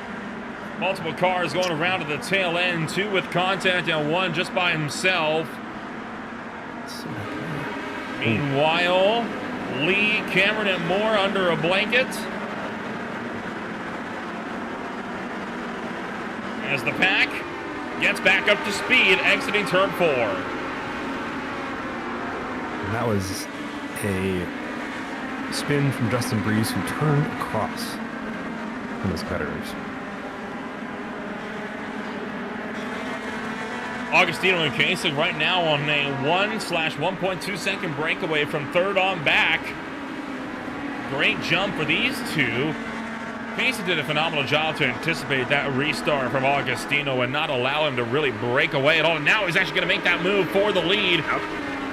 Multiple cars going around to the tail end, 2 with contact and 1 just by himself. Meanwhile, Lee, Cameron, and Moore under a blanket. As the pack gets back up to speed, exiting turn 4. And that was a spin from Justin Breeze, who turned across from his competitors. Agostino and Kasich right now on a 1/1.2 second breakaway from 3rd on back. Great jump for these two. Casey did a phenomenal job to anticipate that restart from Agostino and not allow him to really break away at all. And now he's actually going to make that move for the lead.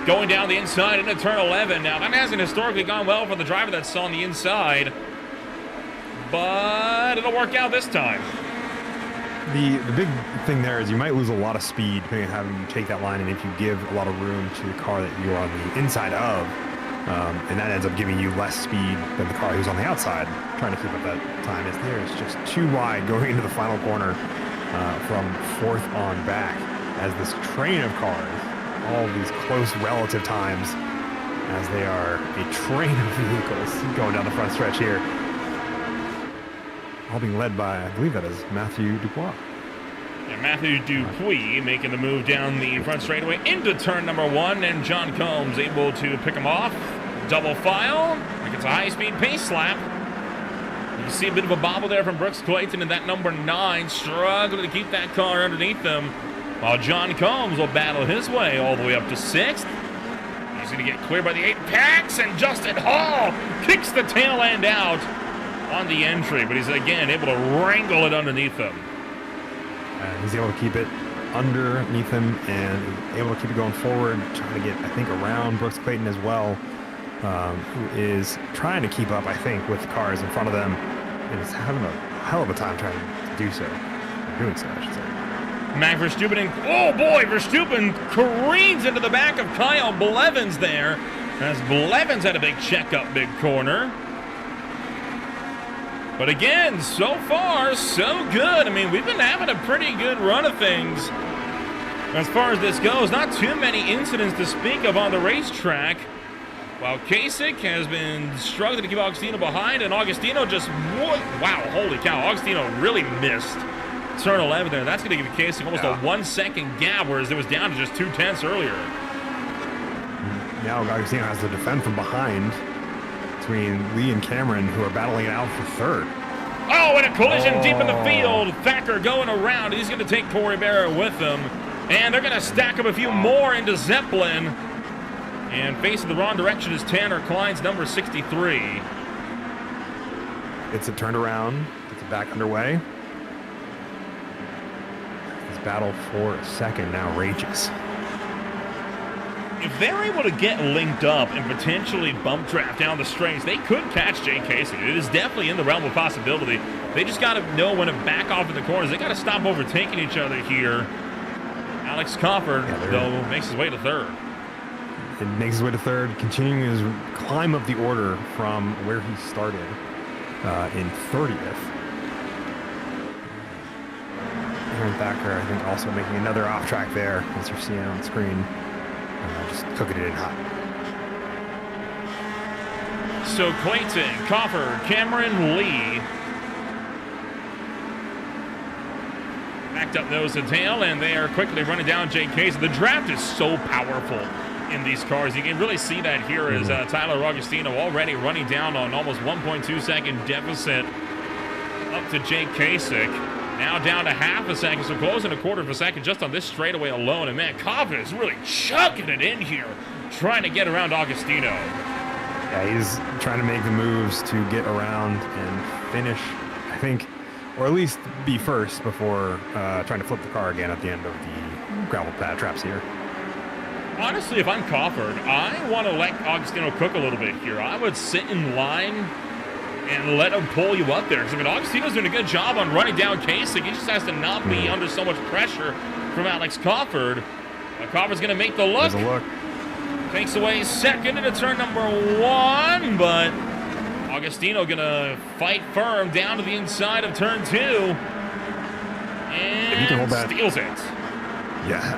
Going down the inside into turn 11. Now, that hasn't historically gone well for the driver that's on the inside. But it'll work out this time. The big thing there is you might lose a lot of speed depending on how you take that line and if you give a lot of room to the car that you're on the inside of. And that ends up giving you less speed than the car who's on the outside trying to keep up that time. Is there is just too wide going into the final corner from fourth on back as this train of cars, all these close relative times as they are a train of vehicles going down the front stretch here. All being led by, I believe that is Matthew Dubois. Yeah, Matthew Dupuis making the move down the front straightaway into turn number 1, and John Combs able to pick him off. Double file, like it's a high-speed pace lap. You can see a bit of a bobble there from Brooks Clayton and that number 9 struggling to keep that car underneath them, while John Combs will battle his way all the way up to 6th. He's going to get cleared by the Apex, and Justin Hall kicks the tail end out on the entry, but he's again able to wrangle it underneath him. He's able to keep it underneath him and able to keep it going forward, trying to get, I think, around Brooks Clayton as well, who is trying to keep up, I think, with the cars in front of them, and is having a hell of a time trying to do so, or doing so, I should say. Mac Verstappen, oh boy, Verstappen careens into the back of Kyle Blevins there, as Blevins had a big checkup, big corner. But again, so far, so good. I mean, we've been having a pretty good run of things as far as this goes. Not too many incidents to speak of on the racetrack. While Kasich has been struggling to keep Agostino behind, and Agostino just, wow, holy cow, Agostino really missed turn 11 there. That's going to give Kasich almost a 1 second gap, whereas it was down to just 0.2 earlier. Now Agostino has to defend from behind between Lee and Cameron, who are battling it out for third. Oh, and a collision deep in the field. Thacker going around. He's going to take Corey Barrett with him. And they're going to stack up a few more into Zeppelin. And facing the wrong direction is Tanner Klein's number 63. It's a turned around. It's back underway. This battle for second now rages. If they're able to get linked up and potentially bump draft down the straights, they could catch Jay Casey. It is definitely in the realm of possibility. They just got to know when to back off in the corners. They got to stop overtaking each other here. Alex Copper, though, makes his way to third. It makes his way to third, continuing his climb up the order from where he started in 30th. Aaron Thacker, I think, also making another off track there, as you're seeing on screen. Just cooking it in hot. So Clayton, Coffer, Cameron, Lee backed up nose to tail, and they are quickly running down Jay Casey. The draft is so powerful in these cars. You can really see that here as Tyler Agostino already running down on almost 1.2 second deficit up to Jay Kasich. Now down to half a second, so closing a quarter of a second just on this straightaway alone. And man, Coffin is really chucking it in here, trying to get around Agostino. Yeah, he's trying to make the moves to get around and finish, I think, or at least be first before trying to flip the car again at the end of the gravel pad traps here. Honestly, if I'm Cofford, I want to let Agostino cook a little bit here. I would sit in line and let him pull you up there. Because, I mean, Agostino's doing a good job on running down Kasich. He just has to not be under so much pressure from Alex Crawford. Crawford's going to make the look. There's a look. Takes away second into turn number 1, but Agostino going to fight firm down to the inside of turn 2. And if you can hold that, steals it. Yeah,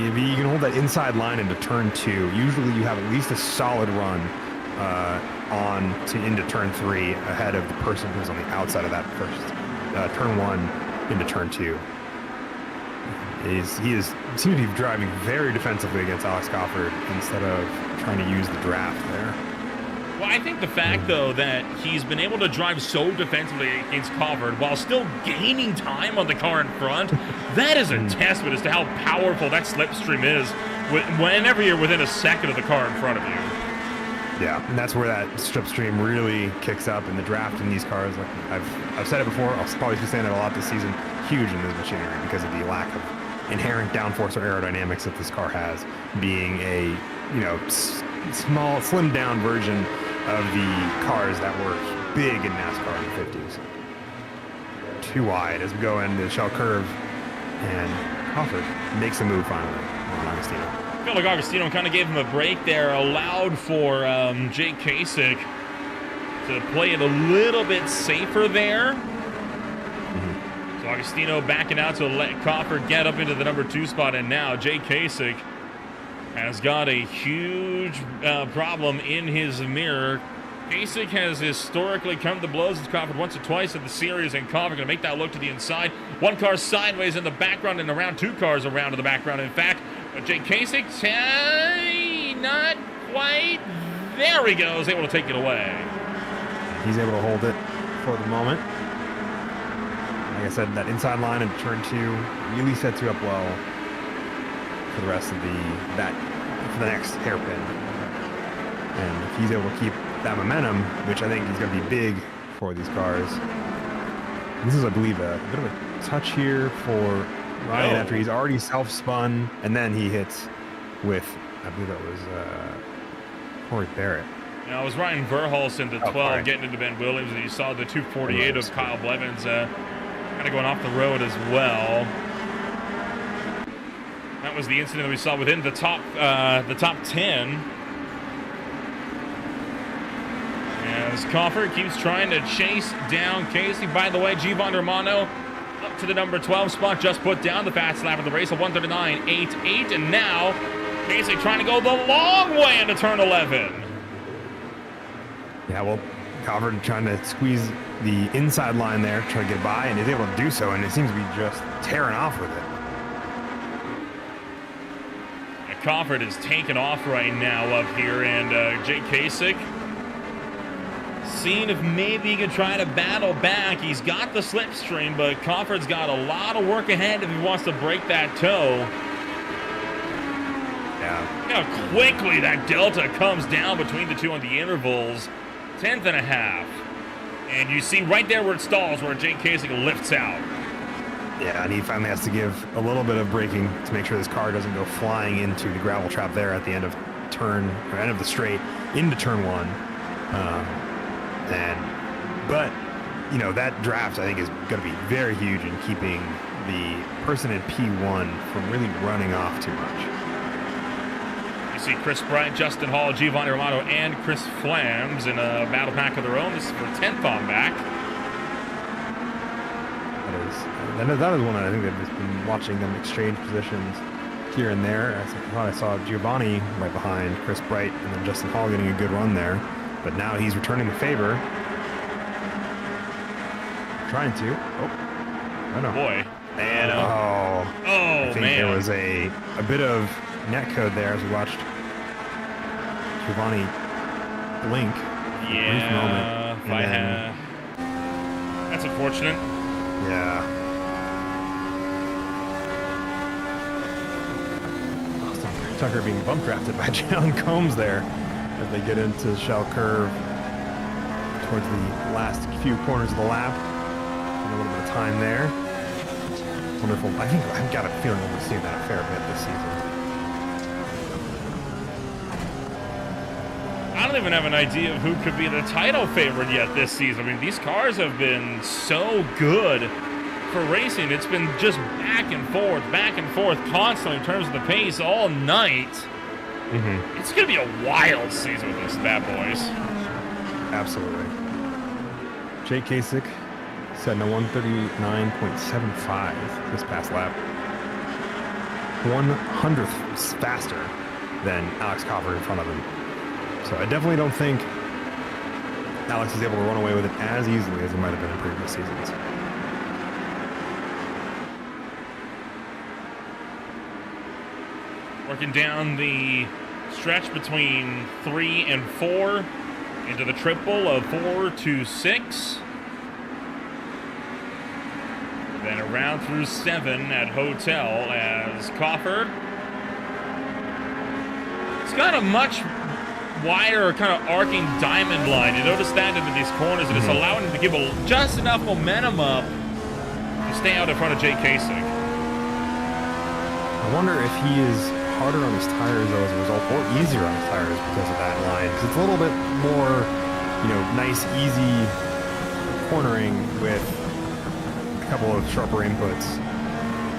if you can hold that inside line into turn 2, usually you have at least a solid run on to into turn 3 ahead of the person who's on the outside of that first turn 1 into turn 2. He seems to be driving very defensively against Alex Crawford instead of trying to use the draft there. Well, I think the fact, though, that he's been able to drive so defensively against Crawford while still gaining time on the car in front, that is a testament as to how powerful that slipstream is whenever you're within a second of the car in front of you. Yeah, and that's where that slipstream really kicks up in the draft in these cars. Like I've said it before, I'll probably be saying it a lot this season. Huge in this machinery because of the lack of inherent downforce or aerodynamics that this car has, being a small, slimmed down version of the cars that were big in NASCAR in the 50s. Too wide as we go into the shell curve, and Crawford makes a move finally on Agostino. I feel like Agostino kind of gave him a break there, allowed for Jake Kasich to play it a little bit safer there. So Agostino backing out to let Crawford get up into the number 2 spot, and now Jake Kasich has got a huge problem in his mirror. Kasich has historically come to blows with Crawford once or twice in the series, and Crawford going to make that look to the inside. One car sideways in the background and around 2 cars around to the background. In fact, Jake Kasich, not quite. There he goes, able to take it away. He's able to hold it for the moment. Like I said, that inside line in turn 2 really sets you up well for the rest of for the next hairpin. And if he's able to keep that momentum, which I think is going to be big for these cars. This is, I believe, a bit of a touch here for Ryan after he's already self-spun, and then he hits with, I believe that was Corey Barrett. Now, it was Ryan Verhulst in the 12 getting into Ben Williams, and you saw the 248 of Kyle Blevins kind of going off the road as well. That was the incident that we saw within the top 10. As Crawford keeps trying to chase down Kasich. By the way, Giovanni Romano up to the number 12 spot, just put down the fast lap of the race, a 1:39.88, and now Kasich trying to go the long way into turn 11. Yeah, well, Crawford trying to squeeze the inside line there, trying to get by, and is able to do so, and it seems to be just tearing off with it. Crawford is taking off right now up here, and Jake Kasich seeing if maybe he can try to battle back. He's got the slipstream, but Crawford's got a lot of work ahead if he wants to break that toe. Yeah. Look how quickly that delta comes down between the two on the intervals. 10th and a half. And you see right there where it stalls, where Jake Kasich lifts out. Yeah, and he finally has to give a little bit of braking to make sure this car doesn't go flying into the gravel trap there at the end of end of the straight into turn 1. But that draft I think is going to be very huge in keeping the person in P1 from really running off too much. You see Chris Bryant, Justin Hall, Giovanni Romano, and Chris Flams in a battle pack of their own. This is for 10th on back. That is one that I think I've just been watching them exchange positions here and there. I thought I saw Giovanni right behind Chris Bright and then Justin Hall getting a good run there. But now he's returning the favor. Trying to. Oh, no. Boy. And I think there was a bit of net code there as we watched Giovanni blink. Yeah. That's unfortunate. Yeah. Tucker being bump drafted by John Combs there as they get into shell curve towards the last few corners of the lap. And a little bit of time there. Wonderful. I think I've got a feeling we'll be seeing that a fair bit this season. I don't even have an idea of who could be the title favorite yet this season. I mean, these cars have been so good for racing. It's been just back and forth constantly in terms of the pace all night. Mm-hmm. It's going to be a wild season with this bad boys. Absolutely. Jake Kasich setting a 1:39.75 this past lap. 1/100th faster than Alex Crawford in front of him. So I definitely don't think Alex is able to run away with it as easily as he might have been in previous seasons. Working down the stretch between 3 and 4 into the triple of 4 to 6. Then around through 7 at Hotel as Crawford. It's got a much wider kind of arcing diamond line. You notice that into these corners, and it's allowing him to give just enough momentum up to stay out in front of Jake Kasich. I wonder if he is harder on his tires though as a result, or easier on his tires because of that line. 'Cause it's a little bit more, nice, easy cornering with a couple of sharper inputs,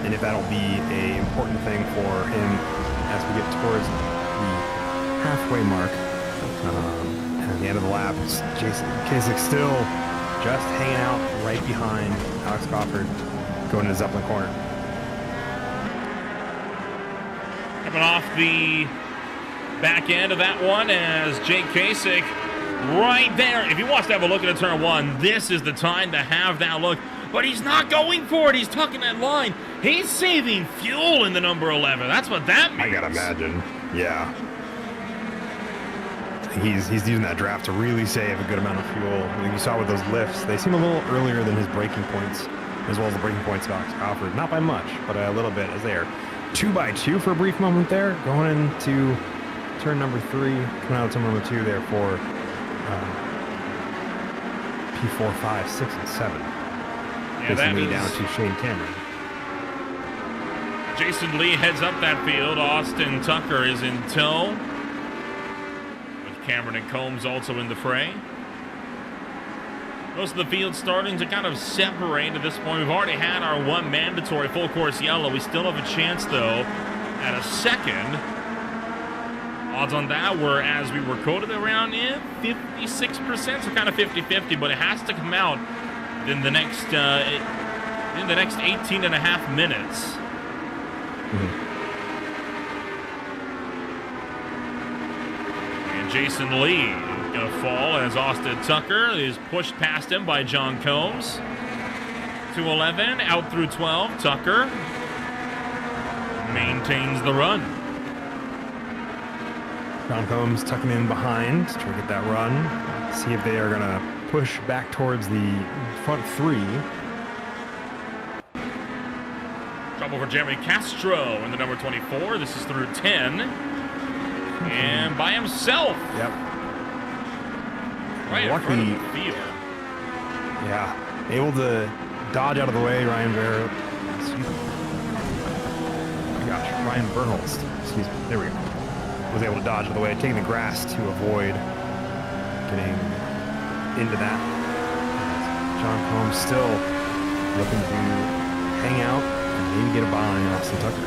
and if that'll be a important thing for him as we get towards the halfway mark and at the end of the lap. Jason Kasich still just hanging out right behind Alex Crawford going into Zeppelin corner. Coming off the back end of that one as Jake Kasich right there. If he wants to have a look at turn one, this is the time to have that look. But he's not going for it. He's tucking that line. He's saving fuel in the number 11. That's what that means. I gotta imagine. Yeah. He's using that draft to really save a good amount of fuel. Like you saw with those lifts, they seem a little earlier than his braking points, as well as the braking points Alex Crawford. Not by much, but a little bit as they are 2x2 for a brief moment there, going into turn number 3, coming out of turn number 2 there for P4, 5, 6, and 7. Yeah, that means means down to Shane Cameron. Jason Lee heads up that field. Austin Tucker is in tow, with Cameron and Combs also in the fray. Most of the field starting to kind of separate at this point. We've already had our one mandatory full course yellow. We still have a chance, though, at a second. Odds on that were, as we were quoted, around 56%, so kind of 50-50, but it has to come out in the next 18 and a half minutes. And Jason Lee gonna fall as Austin Tucker is pushed past him by John Combs. To 11, out through 12. Tucker maintains the run. John Combs tucking in behind to try to get that run. See if they are gonna push back towards the front 3. Trouble for Jeremy Castro in the number 24. This is through 10. And by himself. Yep. Right in front of the field. Yeah. Able to dodge out of the way, Ryan Ver. Excuse me. Oh my gosh, Ryan Bernholst. Excuse me. There we go. Was able to dodge out of the way, taking the grass to avoid getting into that. John Combs still looking to hang out and maybe get a behind Austin Tucker.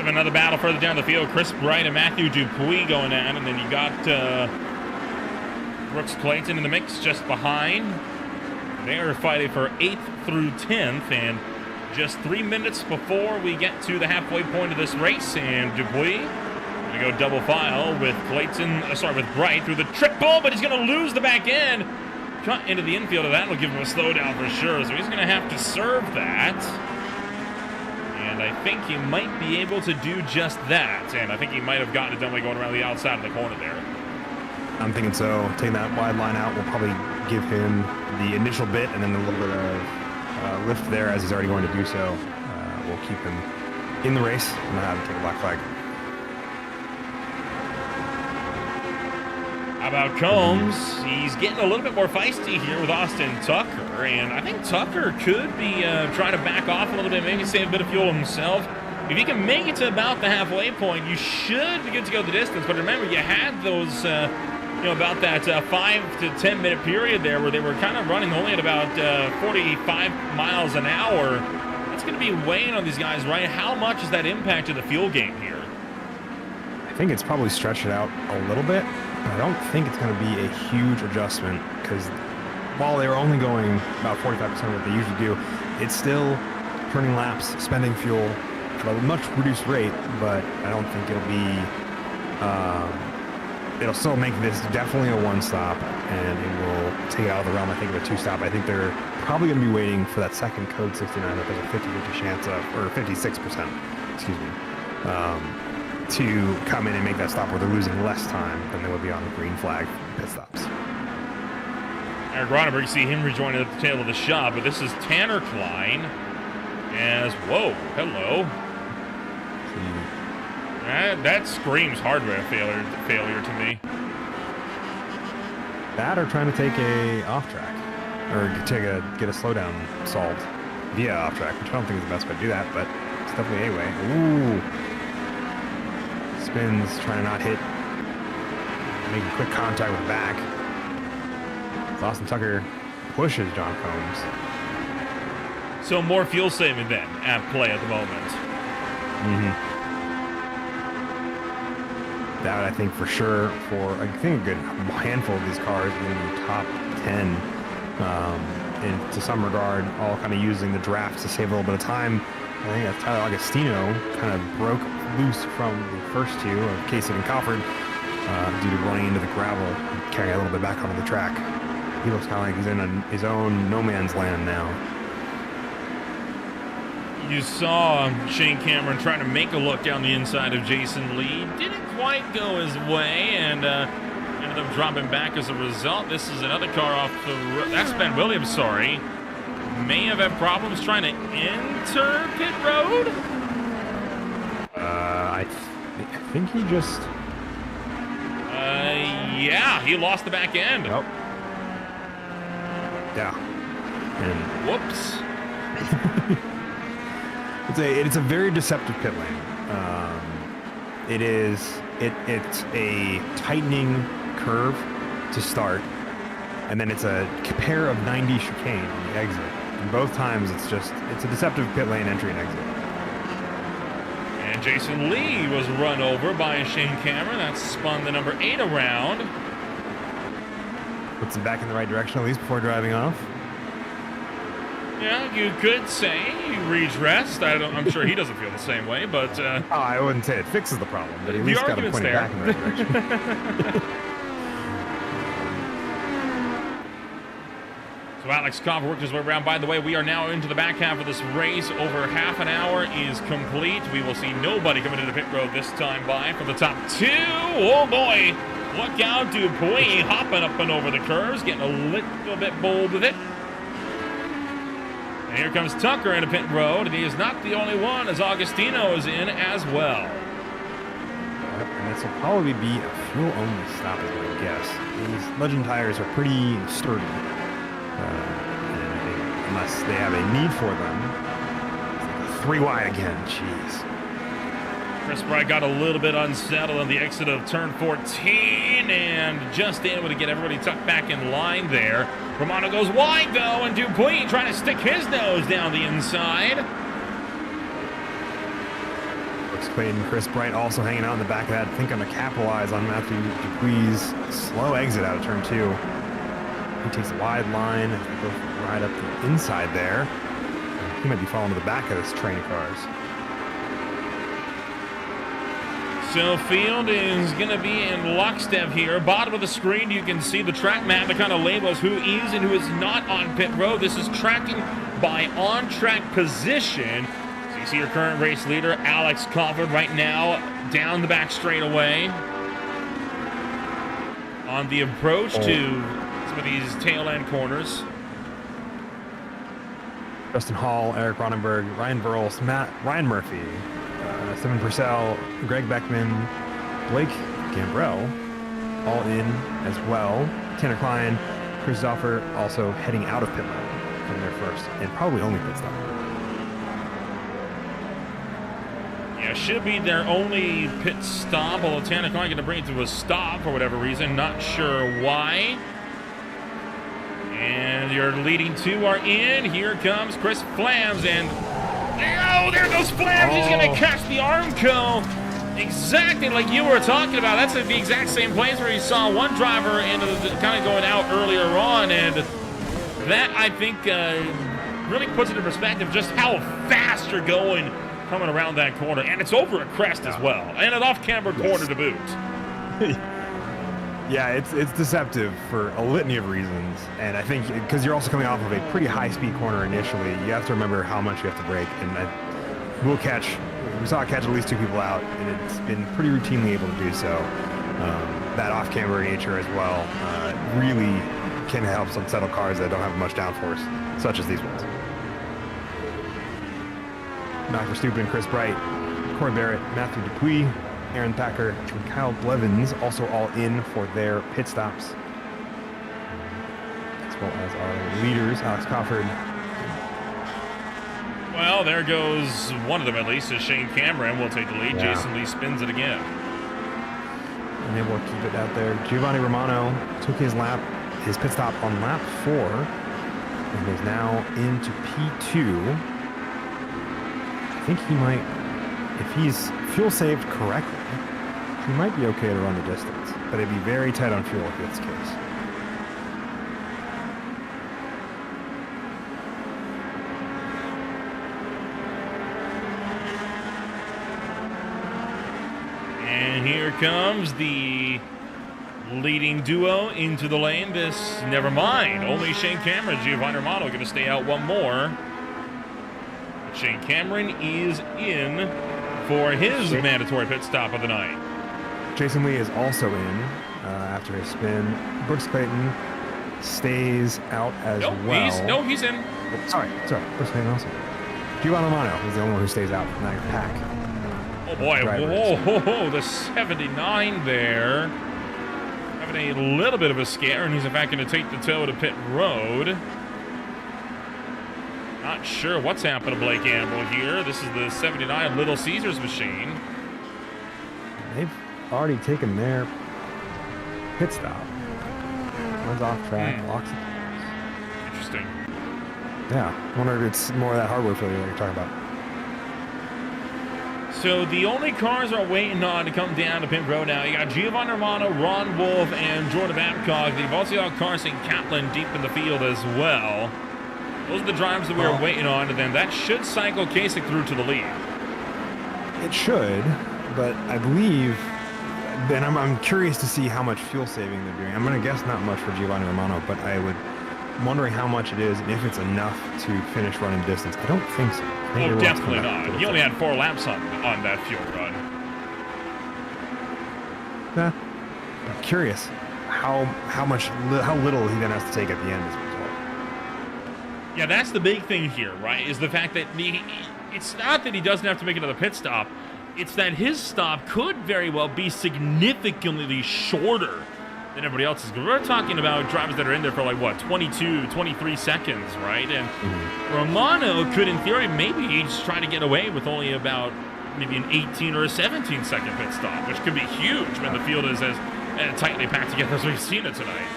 Another battle further down the field. Chris Bright and Matthew Dupuis going at, and then you got Brooks Clayton in the mix just behind. They are fighting for 8th through 10th, and just 3 minutes before we get to the halfway point of this race, and Dupuis going to go double file with with Bright through the triple, but he's going to lose the back end. Cut into the infield of that will give him a slowdown for sure, so he's going to have to serve that. And I think he might be able to do just that. And I think he might have gotten it done by going around the outside of the corner there. I'm thinking so. Taking that wide line out will probably give him the initial bit and then a little bit of lift there as he's already going to do so. Will keep him in the race and not have to take a black flag. How about Combs? He's getting a little bit more feisty here with Austin Tucker, and I think Tucker could be trying to back off a little bit, maybe save a bit of fuel himself. If you can make it to about the halfway point, you should be good to go the distance. But remember, you had those, about that 5 to 10 minute period there where they were kind of running only at about 45 miles an hour. That's going to be weighing on these guys, right? How much has that impacted the fuel game here? I think it's probably stretched it out a little bit. I don't think it's going to be a huge adjustment because while they were only going about 45% of what they usually do, it's still turning laps, spending fuel at a much reduced rate, but I don't think it'll be, it'll still make this definitely a 1-stop, and it will take it out of the realm, I think, of a 2-stop. I think they're probably going to be waiting for that second code 69 that there's a 50-50 chance of, or 56%, excuse me, to come in and make that stop where they're losing less time than they would be on the green flag pit stops. Eric Ronenberg, you see him rejoining at the tail of the shop, but this is Tanner Klein As, whoa, hello. That screams hardware failure to me. That or trying to take a off track, or get a slowdown solved via off track, which I don't think is the best way to do that, but it's definitely a way. Ooh, spins, trying to not hit, making quick contact with the back. Austin Tucker pushes John Combs. So more fuel saving then at play at the moment. That I think for sure for a good handful of these cars in the top 10, and to some regard, all kind of using the drafts to save a little bit of time. I think that's Tyler Agostino kind of broke loose from the first two of Kasich and Crawford due to running into the gravel and carrying a little bit back onto the track. He looks kind of like he's in his own no man's land now. You saw Shane Cameron trying to make a look down the inside of Jason Lee. Didn't quite go his way, and ended up dropping back as a result. This is another car off the road. That's Ben Williams, sorry. May have had problems trying to enter pit road. I think he just... yeah, he lost the back end. Nope. Yeah. And whoops. It's a very deceptive pit lane. It's a tightening curve to start, and then it's a pair of 90 chicane on the exit. And both times it's a deceptive pit lane entry and exit. And Jason Lee was run over by Shane Cameron. That spun the number 8 around. Puts him back in the right direction at least before driving off. Yeah, you could say he redressed. I'm sure he doesn't feel the same way, but... I wouldn't say it fixes the problem, but at least got him pointed back in the right direction. So Alex Koff worked his way around. By the way, we are now into the back half of this race. Over half an hour is complete. We will see nobody coming into the pit road this time by for the top 2. Oh, boy. Look out, Dupuy hopping up and over the curves, getting a little bit bold with it. And here comes Tucker into pit road, and he is not the only one, as Agostino is in as well. And this will probably be a fuel-only stop, is my guess. These Legend tires are pretty sturdy, unless they have a need for them. 3 wide again, jeez. Chris Bright got a little bit unsettled on the exit of turn 14 and just able to get everybody tucked back in line there. Romano goes wide, though, and Dupuy trying to stick his nose down the inside. Looks Clayton Chris Bright also hanging out in the back of that. I think going to capitalize on Matthew Dupuy's slow exit out of turn 2. He takes a wide line as we go right up the inside there. He might be falling to the back of this train of cars. So field is going to be in lockstep here. Bottom of the screen, you can see the track map that kind of labels who is and who is not on pit road. This is tracking by on-track position. So you see your current race leader, Alex Kofford, right now down the back straightaway. On the approach to some of these tail end corners. Justin Hall, Eric Ronenberg, Ryan Burles, Ryan Murphy, Stephen Purcell, Greg Beckman, Blake Gambrell, all in as well. Tanner Klein, Chris Zoffer also heading out of pit lane from their first and probably only pit stop. Yeah, should be their only pit stop, although Tanner Klein going to bring it to a stop for whatever reason. Not sure why. And your leading 2 are in. Here comes Chris Flams, and oh, there goes Flams. He's going to catch the Armco. Exactly like you were talking about. That's the exact same place where you saw one driver into kind of going out earlier on, and that, I think, really puts it in perspective just how fast you're going coming around that corner. And it's over a crest as well, and an off-camber corner to boot. Yeah, it's deceptive for a litany of reasons, and I think because you're also coming off of a pretty high-speed corner initially, you have to remember how much you have to brake, and we saw it catch at least 2 people out, and it's been pretty routinely able to do so. That off-camber nature as well really can help some settle cars that don't have much downforce, such as these ones. Max Verstappen and Chris Bright, Corey Barrett, Matthew Dupuis, Aaron Thacker, and Kyle Blevins also all in for their pit stops, as well as our leaders, Alex Crawford. Well, there goes one of them at least, as Shane Cameron will take the lead. Yeah. Jason Lee spins it again. And able to keep it out there. Giovanni Romano took his pit stop on lap 4, and is now into P2. I think he might, if he's fuel saved correctly, he might be okay to run the distance, but it'd be very tight on fuel if that's the case. And here comes the leading duo into the lane. This, never mind. Only Shane Cameron, Giovanni Romano going to stay out one more. But Shane Cameron is in for his mandatory pit stop of the night. Jason Lee is also in after his spin. Brooks Clayton stays out as well. He's in. Oh, sorry. Brooks Clayton also. Giovanni Romano is the only one who stays out from that pack. Oh boy, whoa, the 79 there. Having a little bit of a scare, and he's in fact going to take the toe to pit road. Not sure what's happened to Blake Amble here. This is the 79 Little Caesars machine. They've already taken their pit stop. Runs off track, locks it. Interesting. Yeah, I wonder if it's more of that hardware failure that you're talking about. So the only cars are waiting on to come down to pit road now. You got Giovanni Romano, Ron Wolf, and Jordan Babcock. They've also got Carson Kaplan deep in the field as well. Those are the drivers that we are waiting on, and then that should cycle Kasich through to the lead. It should, but I believe, then I'm curious to see how much fuel saving they're doing. I'm going to guess not much for Giovanni Romano, but I'm wondering how much it is and if it's enough to finish running distance. I don't think so. I think Oh, definitely not. He only had 4 laps on that fuel run. Yeah. I'm curious how little he then has to take at the end as a result. Yeah, that's the big thing here, right? Is the fact that it's not that he doesn't have to make another pit stop. It's that his stop could very well be significantly shorter than everybody else's. We're talking about drivers that are in there for like, what, 22, 23 seconds, right? And Romano could, in theory, maybe just try to get away with only about maybe an 18 or a 17-second pit stop, which could be huge when the field is as tightly packed together as we've seen it tonight.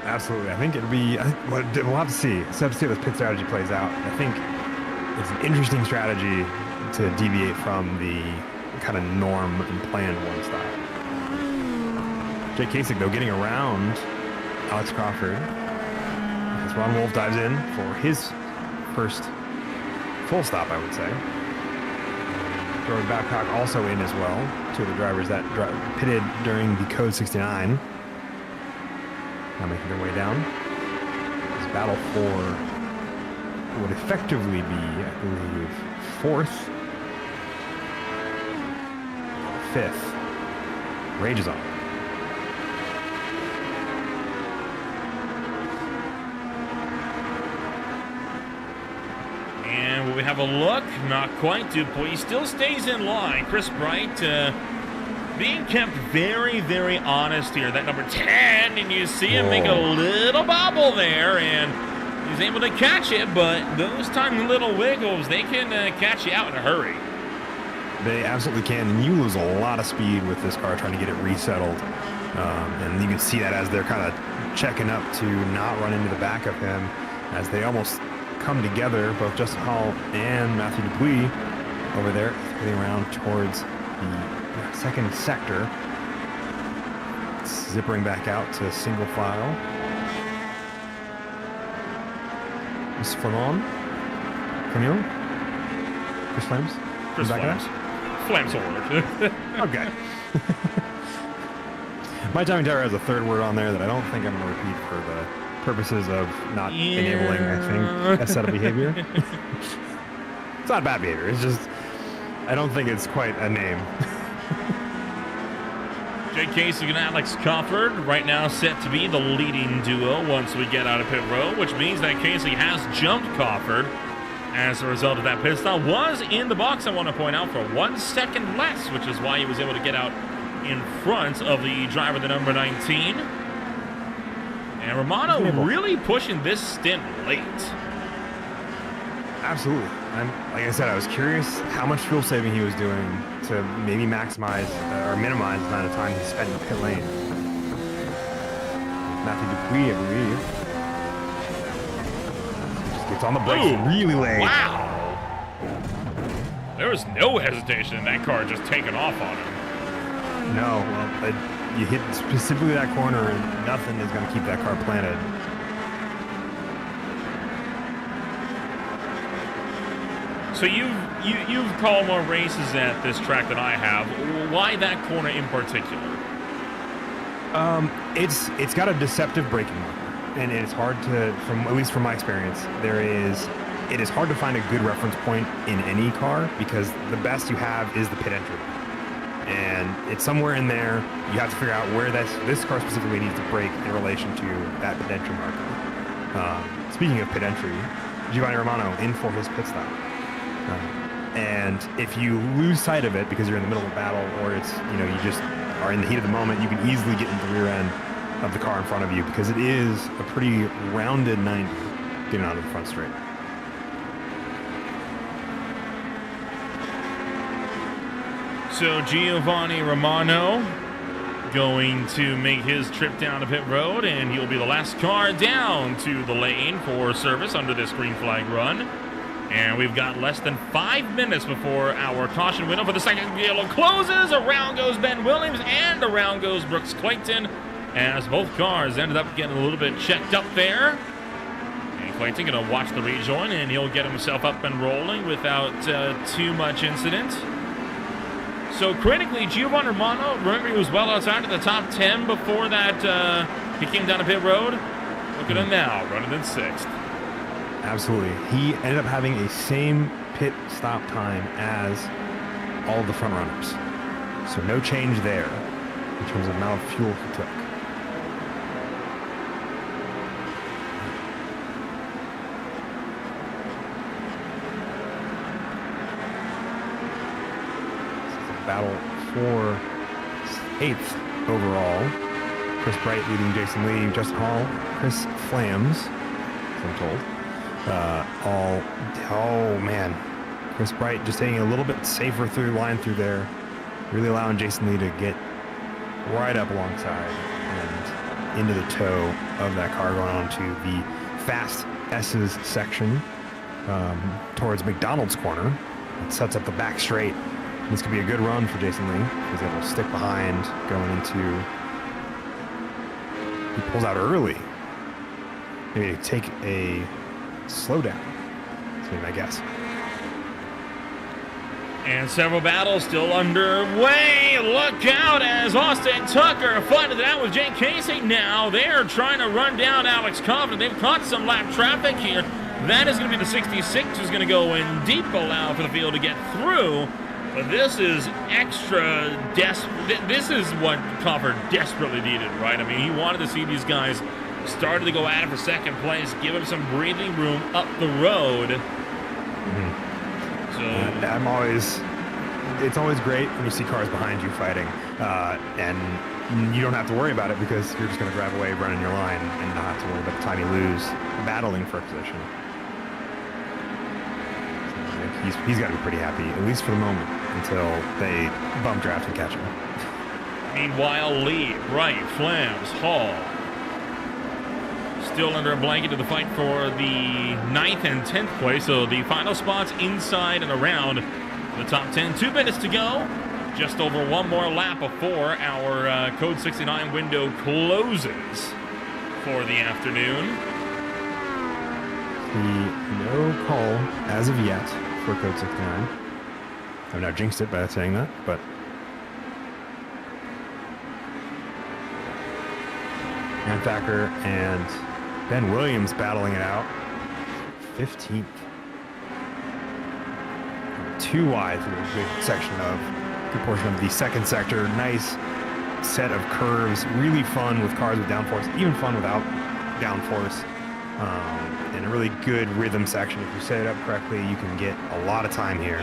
Absolutely. I think it'll be, we'll have to see. We'll have to see how this pit strategy plays out. I think it's an interesting strategy to deviate from the kind of norm and planned one style. Jake Kasich, though, getting around Alex Crawford as Ron Wolf dives in for his first full stop, I would say. Jordan Babcock also in as well. Two of the drivers that pitted during the Code 69. Now making their way down. This battle for would effectively be, I believe, 4th, 5th. Rages on. And when we have a look, not quite. Dupuis still stays in line. Chris Bright being kept very, very honest here. That number 10, and you see him make a little bobble there, and he's able to catch it, but those tiny little wiggles, they can catch you out in a hurry. They absolutely can, and you lose a lot of speed with this car trying to get it resettled. And you can see that as they're kind of checking up to not run into the back of him, as they almost come together, both Justin Hall and Matthew Dupuis over there, getting around towards the second sector. Zippering back out to single file. Miss Flamon? Camille? Chris Flames? Chris Flames. Flames ordered. Okay. My timing tower has a third word on there that I don't think I'm going to repeat for the purposes of not enabling, I think, a set of behavior. It's not bad behavior. It's just, I don't think it's quite a name. Jake Kasich and Alex Crawford right now set to be the leading duo once we get out of pit road, which means that Kasich has jumped Crawford as a result of that pit stop. Was in the box, I want to point out, for 1 second less, which is why he was able to get out in front of the driver, the number 19. And Romano really pushing this stint late. Absolutely. Like I said, I was curious how much fuel saving he was doing to maybe maximize or minimize the amount of time he spent in the pit lane. Matthew Dupuis, I believe. Just gets on the brakes really late. Wow. There was no hesitation in that car just taking off on him. No, well, you hit specifically that corner and nothing is going to keep that car planted. So you've called more races at this track than I have. Why that corner in particular? It's got a deceptive braking marker, and it's hard to, at least from my experience, it is hard to find a good reference point in any car because the best you have is the pit entry. And it's somewhere in there. You have to figure out where this car specifically needs to brake in relation to that pit entry marker. Speaking of pit entry, Giovanni Romano in for his pit stop. And if you lose sight of it because you're in the middle of a battle, or it's, you just are in the heat of the moment, you can easily get into the rear end of the car in front of you because it is a pretty rounded 90 getting onto the front straight. So Giovanni Romano going to make his trip down to pit road, and he'll be the last car down to the lane for service under this green flag run. And we've got less than 5 minutes before our caution window for the second yellow closes. Around goes Ben Williams, and around goes Brooks Clayton, as both cars ended up getting a little bit checked up there. And Clayton going to watch the rejoin, and he'll get himself up and rolling without too much incident. So critically, Giovanni Romano, remember he was well outside of the top 10 before that he came down to pit road. Look at him now, running in 6th. Absolutely. He ended up having a same pit stop time as all of the front runners. So no change there in terms of amount of fuel he took. Battle for 8th overall. Chris Bright leading Jason Lee, Justin Hall, Chris Flams, as I'm told. Oh man, Chris Bright just taking a little bit safer line through there, really allowing Jason Lee to get right up alongside and into the toe of that car, going on to the fast S's section towards McDonald's corner. It sets up the back straight. This could be a good run for Jason Lee. He's able to stick behind going into. He pulls out early. Maybe take a slowdown. That's my guess. And several battles still underway. Look out as Austin Tucker fighting it out with Jake Casey. Now they're trying to run down Alex Compton. They've caught some lap traffic here. That is going to be the 66 who's going to go in deep, allow for the field to get through. But this is extra desperate. This is what Coffer desperately needed, right? I mean, he wanted to see these guys started to go at it for second place, give him some breathing room up the road. So it's always great when you see cars behind you fighting, and you don't have to worry about it because you're just going to drive away, run in your line, and not have to worry about the time you lose battling for a position. So he's got to be pretty happy, at least for the moment, until they bump draft and catch him. Meanwhile, Lee, Wright, Flams, Hall, still under a blanket to the fight for the 9th and 10th place. So the final spots inside and around the top 10. 2 minutes to go. Just over one more lap before our Code 69 window closes for the afternoon. No call as of yet for Code 69. I've now jinxed it by saying that, but Aaron Thacker and Ben Williams battling it out. 15th. Too wide through a good section of, good portion of the second sector. Nice set of curves. Really fun with cars with downforce. Even fun without downforce. and a really good rhythm section. If you set it up correctly, you can get a lot of time here.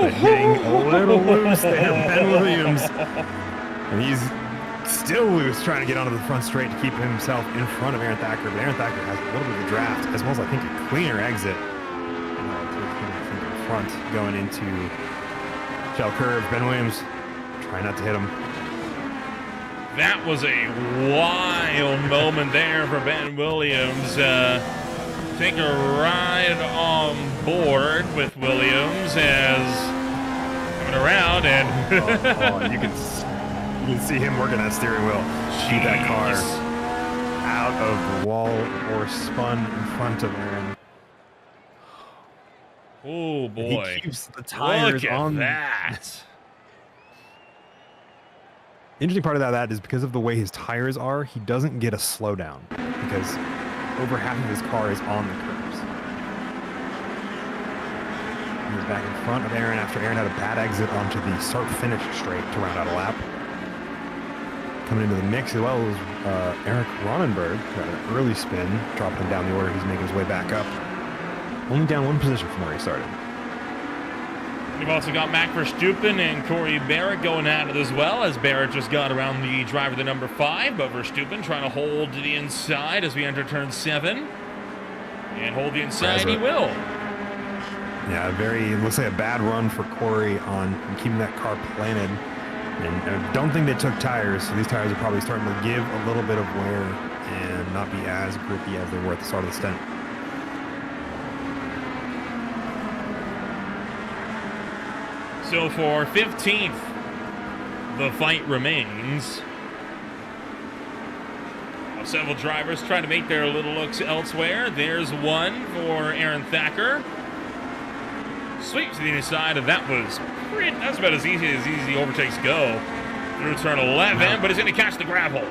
But hitting a little loose there, Ben Williams. And he's still loose, trying to get onto the front straight to keep himself in front of Aaron Thacker. But Aaron Thacker has a little bit of a draft, as well as I think a cleaner exit. In front going into shell curve. Ben Williams trying not to hit him. That was a wild moment there for Ben Williams. Take a ride on board with Williams as coming around and you can see him working that steering wheel. Shoot that car out of the wall or spun in front of Aaron. Oh boy! He keeps the tires on that. Interesting part of that is because of the way his tires are, he doesn't get a slowdown because over half of his car is on the curves. He's back in front of Aaron after Aaron had a bad exit onto the start-finish straight to round out a lap. Coming into the mix as well as Eric Ronenberg got an early spin, dropping him down the order. He's making his way back up. Only down one position from where he started. We've also got Mac Verstappen and Corey Barrett going at it as well, as Barrett just got around the driver, the number 5, but Verstappen trying to hold to the inside as we enter turn 7. And hold the inside, he will. Yeah, looks like a bad run for Corey on keeping that car planted. And I don't think they took tires, so these tires are probably starting to give a little bit of wear and not be as grippy as they were at the start of the stint. So for 15th, the fight remains. Several drivers trying to make their little looks elsewhere. There's one for Aaron Thacker. Sweep to the inside, and that's about as easy overtakes go through turn 11, but he's going to catch the grab hold.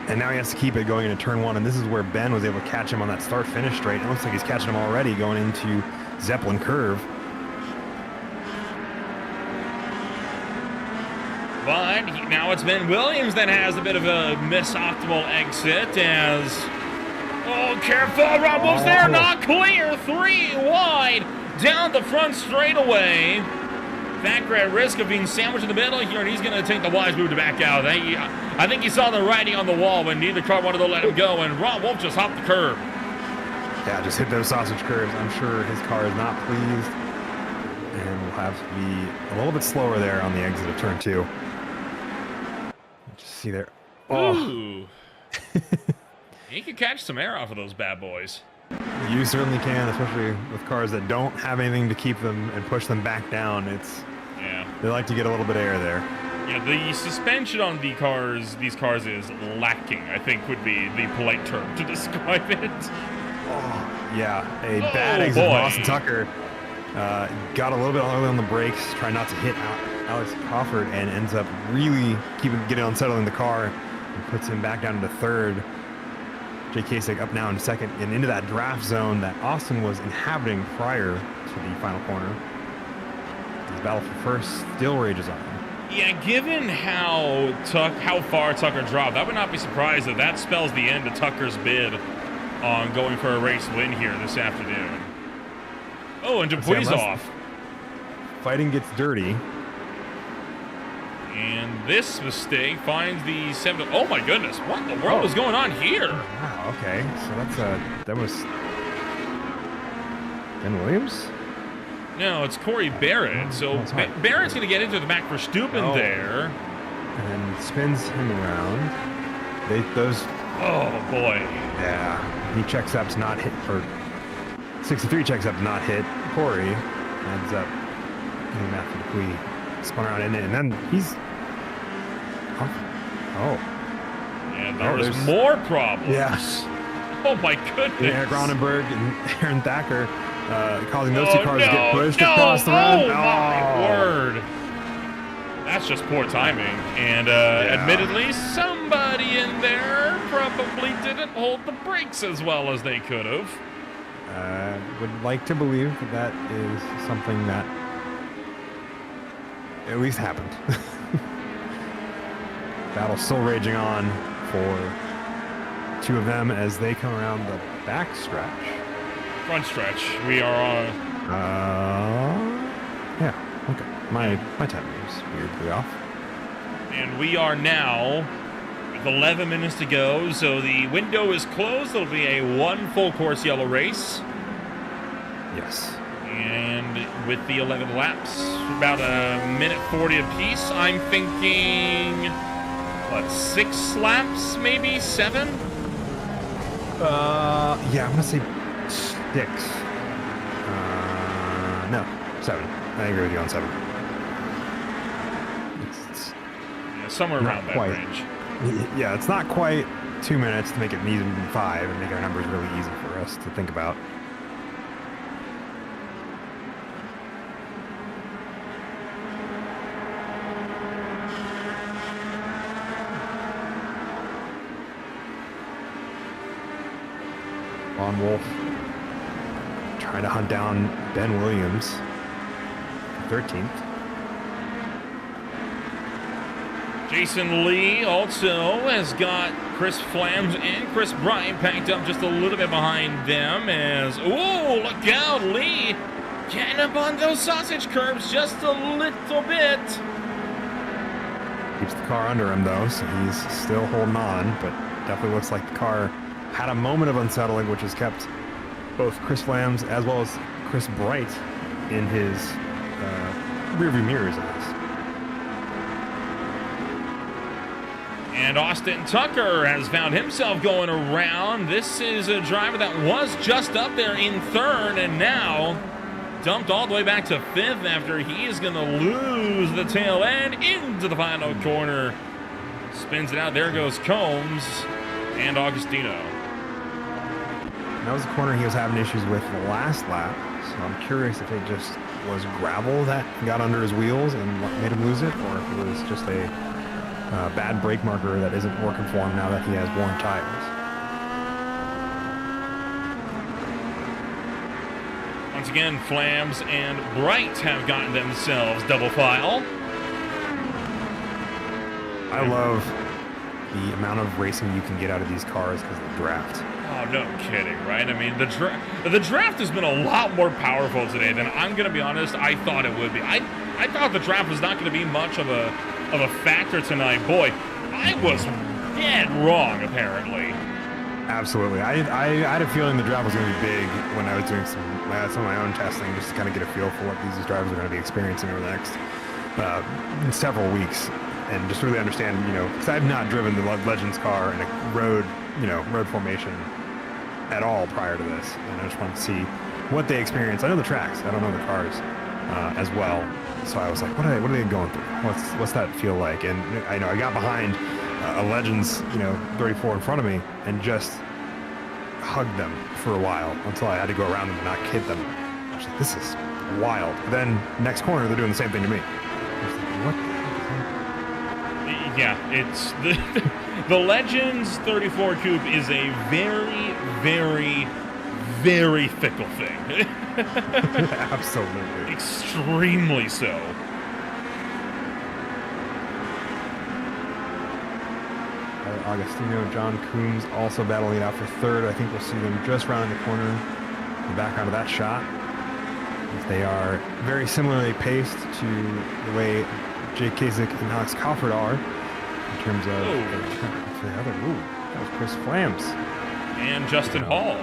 And now he has to keep it going into turn 1, and this is where Ben was able to catch him on that start-finish straight. It looks like he's catching him already going into Zeppelin curve. But now it's Ben Williams that has a bit of a misoptimal exit as... Oh, careful, Rumble's there, not clear, 3 wide, down the front straightaway. Thacker at risk of being sandwiched in the middle here, and he's going to take the wise move to back out. I think he saw the writing on the wall when neither car wanted to let him go, and Rob Wolf just hopped the curb. Yeah, just hit those sausage curves. I'm sure his car is not pleased, and will have to be a little bit slower there on the exit of turn 2. Just see there. Oh. He could catch some air off of those bad boys. You certainly can, especially with cars that don't have anything to keep them and push them back down. They like to get a little bit of air there. Yeah, the suspension on these cars is lacking, I think would be the polite term to describe it. Oh, yeah, a bad exit from Austin Tucker. Got a little bit early on the brakes, trying not to hit Alex Crawford, and ends up really getting unsettling the car and puts him back down into third. Jay Kasich up now in second and into that draft zone that Austin was inhabiting prior to the final corner. His battle for first still rages on. Yeah, given how far Tucker dropped, I would not be surprised if that spells the end of Tucker's bid on going for a race win here this afternoon. Oh, and Dupuis off. Fighting gets dirty. And this mistake finds the 7th. Oh my goodness, what in the world is going on here? Wow, okay. So that was Ben Williams? No, it's Corey Barrett. So Barrett's going to get into the Mac Verstappen there. And then spins him around. Oh boy. Yeah. He checks up's not hit, or 63 checks up not hit. Corey ends up getting Matthew Dupuis spun around in it, and then he's And there's more problems. Yes. Oh my goodness. Eric Ronenberg and Aaron Thacker causing those two cars to get pushed across the road. Oh my word. That's just poor timing. And admittedly, somebody in there probably didn't hold the brakes as well as they could have. Would like to believe that is something that at least happened. Battle still raging on for two of them as they come around the back stretch. Front stretch. We are on. Yeah. Okay. My timing is weirdly off. And we are now with 11 minutes to go, so the window is closed. It'll be a one full course yellow race. Yes. And with the 11 laps, about a minute 40 apiece, I'm thinking, what, 6 laps, maybe 7? Yeah, I'm gonna say 6. No, 7. I agree with you on 7. Yeah, somewhere around that range. Yeah, it's not quite 2 minutes to make it even 5 and make our numbers really easy for us to think about. Lon Wolf trying to hunt down Ben Williams, 13th. Jason Lee also has got Chris Flams and Chris Bryant packed up just a little bit behind them as, oh, look out, Lee getting up on those sausage curbs just a little bit. Keeps the car under him though, so he's still holding on, but definitely looks like the car had a moment of unsettling, which has kept both Chris Flams as well as Chris Bright in his rearview mirrors of this. And Austin Tucker has found himself going around. This is a driver that was just up there in 3rd and now dumped all the way back to 5th after he is going to lose the tail end into the final corner. Spins it out. There goes Combs and Augustino. That was the corner he was having issues with the last lap, so I'm curious if it just was gravel that got under his wheels and made him lose it, or if it was just a bad brake marker that isn't working for him now that he has worn tires. Once again, Flams and Bright have gotten themselves double file. I love the amount of racing you can get out of these cars because of the draft. Oh, no kidding, right? I mean, the draft has been a lot more powerful today than, I'm going to be honest, I thought it would be. I thought the draft was not going to be much of a factor tonight. Boy, I was dead wrong, apparently. Absolutely. I had a feeling the draft was going to be big when I was doing some of my own testing, just to kind of get a feel for what these drivers are going to be experiencing over the next several weeks, and just really understand, because I've not driven the Legends car in a road formation at all prior to this, and I just wanted to see what they experience. I know the tracks, I don't know the cars as well, so I was like, what are they going through? What's that feel like? And I got behind a Legends 34 in front of me and just hugged them for a while until I had to go around them and not hit them. I was like, this is wild. But then next corner they're doing the same thing to me. I was like, what the heck? Yeah, it's the Legends 34 Coupe is a very, very, very fickle thing. Absolutely. Extremely so. Augustino, John Coombs also battling it out for 3rd. I think we'll see them just round the corner in the background of that shot. They are very similarly paced to the way Jake Kasich and Alex Crawford are in terms of the other. Ooh, that was Chris Flams. And Justin Hall.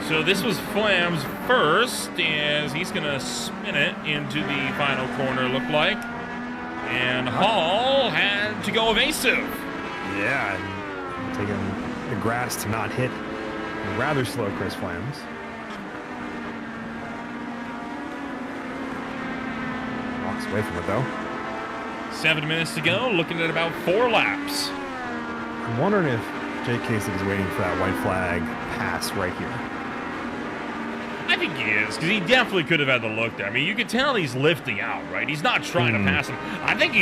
So this was Flams first, as he's going to spin it into the final corner, look like. And Hall had to go evasive. Yeah, and taking the grass to not hit a rather slow Chris Flams. Walks away from it though. 7 minutes to go, looking at about 4 laps. I'm wondering if Jake Kasich is waiting for that white flag pass right here. I think he is, because he definitely could have had the look there. I mean, you can tell he's lifting out, right? He's not trying to pass him. I think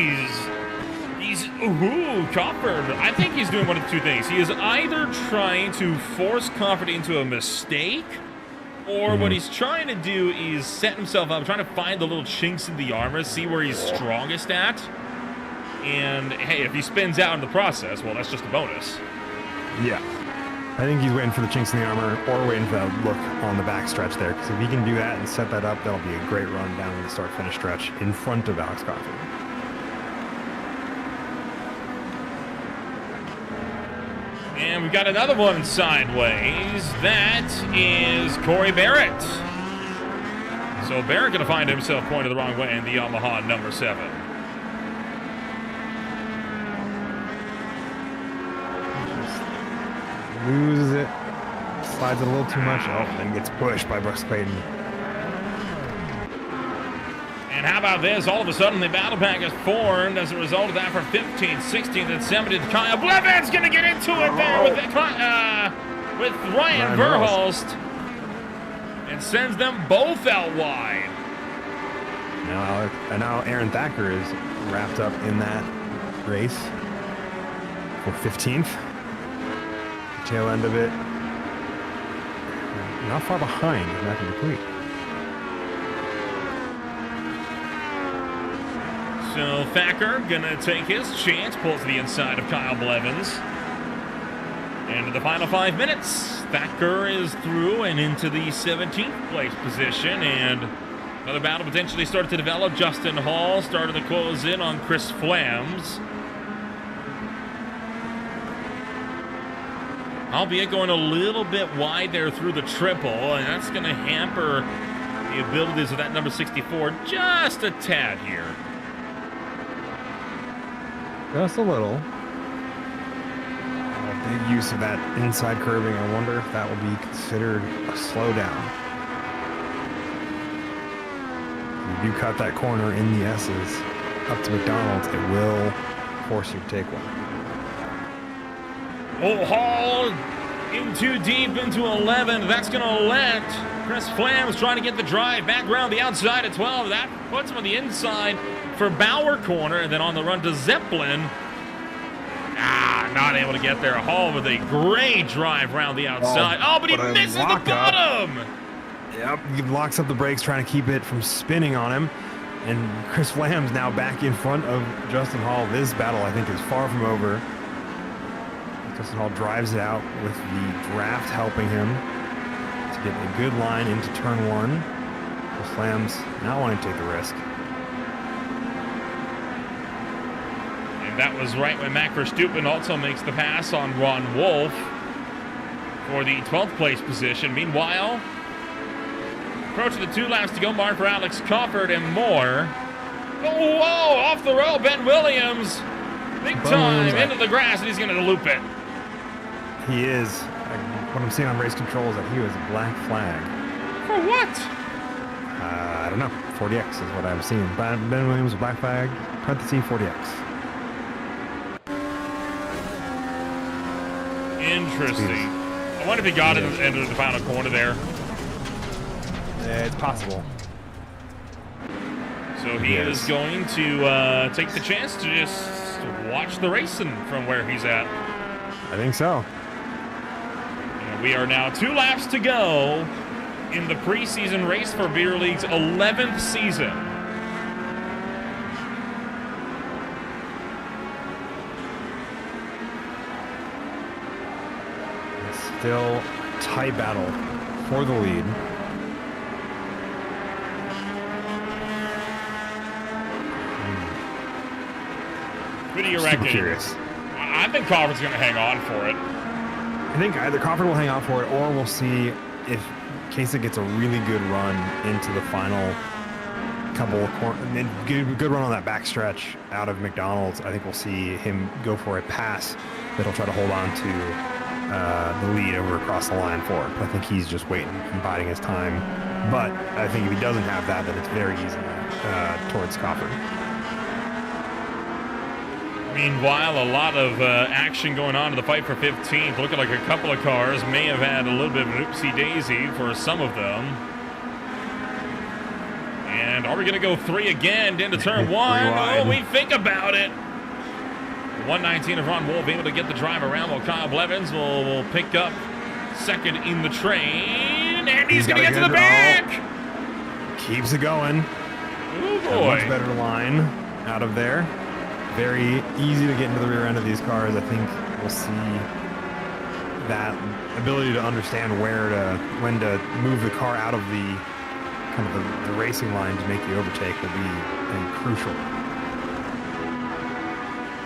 Crawford. I think he's doing one of the two things. He is either trying to force Crawford into a mistake, or what he's trying to do is set himself up, trying to find the little chinks in the armor, see where he's strongest at. And, hey, if he spins out in the process, well, that's just a bonus. Yeah. I think he's waiting for the chinks in the armor or waiting for that look on the back stretch there. Because if he can do that and set that up, that'll be a great run down the start-finish stretch in front of Alex Crawford. And we've got another one sideways. That is Corey Barrett. So Barrett going to find himself pointed the wrong way in the Yamaha number 7. Loses it, slides it a little too much, and gets pushed by Brooks Clayton. And how about this? All of a sudden, the battle pack is formed as a result of that for 15th, 16th, and 17th. Kyle Blevins going to get into it there with Ryan Verhulst and sends them both out wide. Now Aaron Thacker is wrapped up in that race for 15th. Tail end of it, not far behind, not complete. So Thacker gonna take his chance, pulls to the inside of Kyle Blevins. And the final 5 minutes, Thacker is through and into the 17th place position, and another battle potentially started to develop. Justin Hall started to close in on Chris Flams. Albeit going a little bit wide there through the triple, and that's going to hamper the abilities of that number 64 just a tad here. Just a little. Big use of that inside curving. I wonder if that will be considered a slowdown. If you do cut that corner in the S's up to McDonald's, it will force you to take one. Oh, Hall in too deep into 11. That's going to let Chris Flams trying to get the drive back around the outside at 12. That puts him on the inside for Bauer corner. And then on the run to Zeppelin. Not able to get there. Hall with a great drive around the outside. Oh, but he misses the bottom. Yep, he locks up the brakes trying to keep it from spinning on him. And Chris Flams now back in front of Justin Hall. This battle, I think, is far from over. Justin Hall drives it out with the draft helping him to get a good line into turn 1. Chris Flams not wanting to take the risk. And that was right when Mac Verstappen also makes the pass on Ron Wolf for the 12th place position. Meanwhile, approaching the 2 laps to go mark for Alex Crawford and more. Oh, whoa, off the road, Ben Williams. Big time into the grass, and he's going to loop it. He is. What I'm seeing on race control is that he was a black flag. For what? I don't know. 40X is what I'm seeing. Ben Williams, black flag, parentheses 40X. Interesting. I wonder if he got it into the final corner there. It's possible. So he is going to take the chance to just watch the racing from where he's at. I think so. And we are now 2 laps to go in the preseason race for Beer League's 11th season. It's still a tight battle for the lead. What do you reckon? Curious. I think Crawford's going to hang on for it. I think either Crawford will hang on for it, or we'll see if Kasich gets a really good run into the final couple of corners, and then good run on that back stretch out of McDonald's. I think we'll see him go for a pass that he'll try to hold on to the lead over across the line for. I think he's just waiting and biding his time. But I think if he doesn't have that, then it's very easy towards Crawford. Meanwhile, a lot of action going on in the fight for 15th. Looking like a couple of cars may have had a little bit of an oopsie-daisy for some of them. And are we going to go 3 again into turn 1? Oh, we think about it. 119 of Ron Wolf able to get the drive around, while Kyle Blevins will pick up second in the train. And he's going to get to the back. Keeps it going. Oh, boy. A much better line out of there. very easy to get into the rear end of these cars. I think we'll see that ability to understand when to move the car out of the kind of the racing line to make the overtake will be crucial.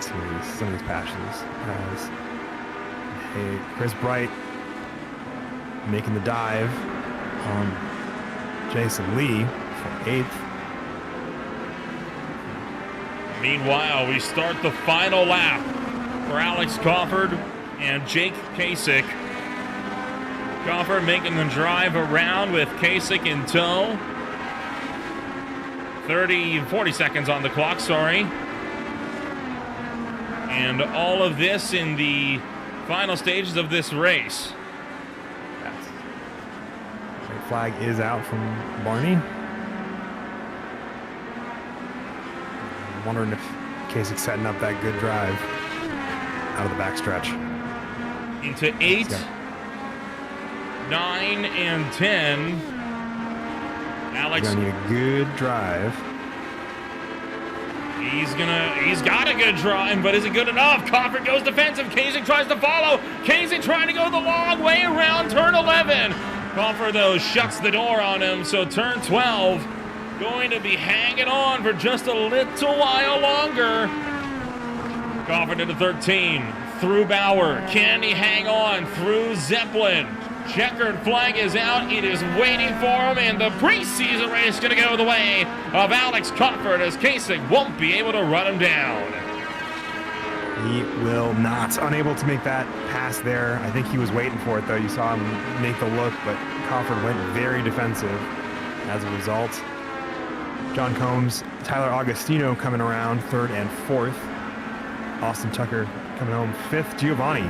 Some of these passes. Hey, Chris Bright making the dive on Jason Lee for 8th. Meanwhile, we start the final lap for Alex Crawford and Jake Kasich. Crawford making the drive around with Kasich in tow. 40 seconds on the clock, sorry. And all of this in the final stages of this race. White flag is out from Barney. I'm wondering if Kasich's setting up that good drive out of the backstretch. Into 8, 9, and 10. Alex gonna need a good drive. He's got a good drive, but is it good enough? Crawford goes defensive. Kasich tries to follow. Kasich trying to go the long way around turn 11. Crawford, though, shuts the door on him, so turn 12 going to be hanging on for just a little while longer. Crawford into 13. Through Bauer. Can he hang on? Through Zeppelin. Checkered flag is out. It is waiting for him, and the preseason race is going to go the way of Alex Crawford as Kasich won't be able to run him down. He will not. Unable to make that pass there. I think he was waiting for it, though. You saw him make the look, but Crawford went very defensive as a result. John Combs, Tyler Augustino coming around 3rd and 4th. Austin Tucker coming home 5th. Giovanni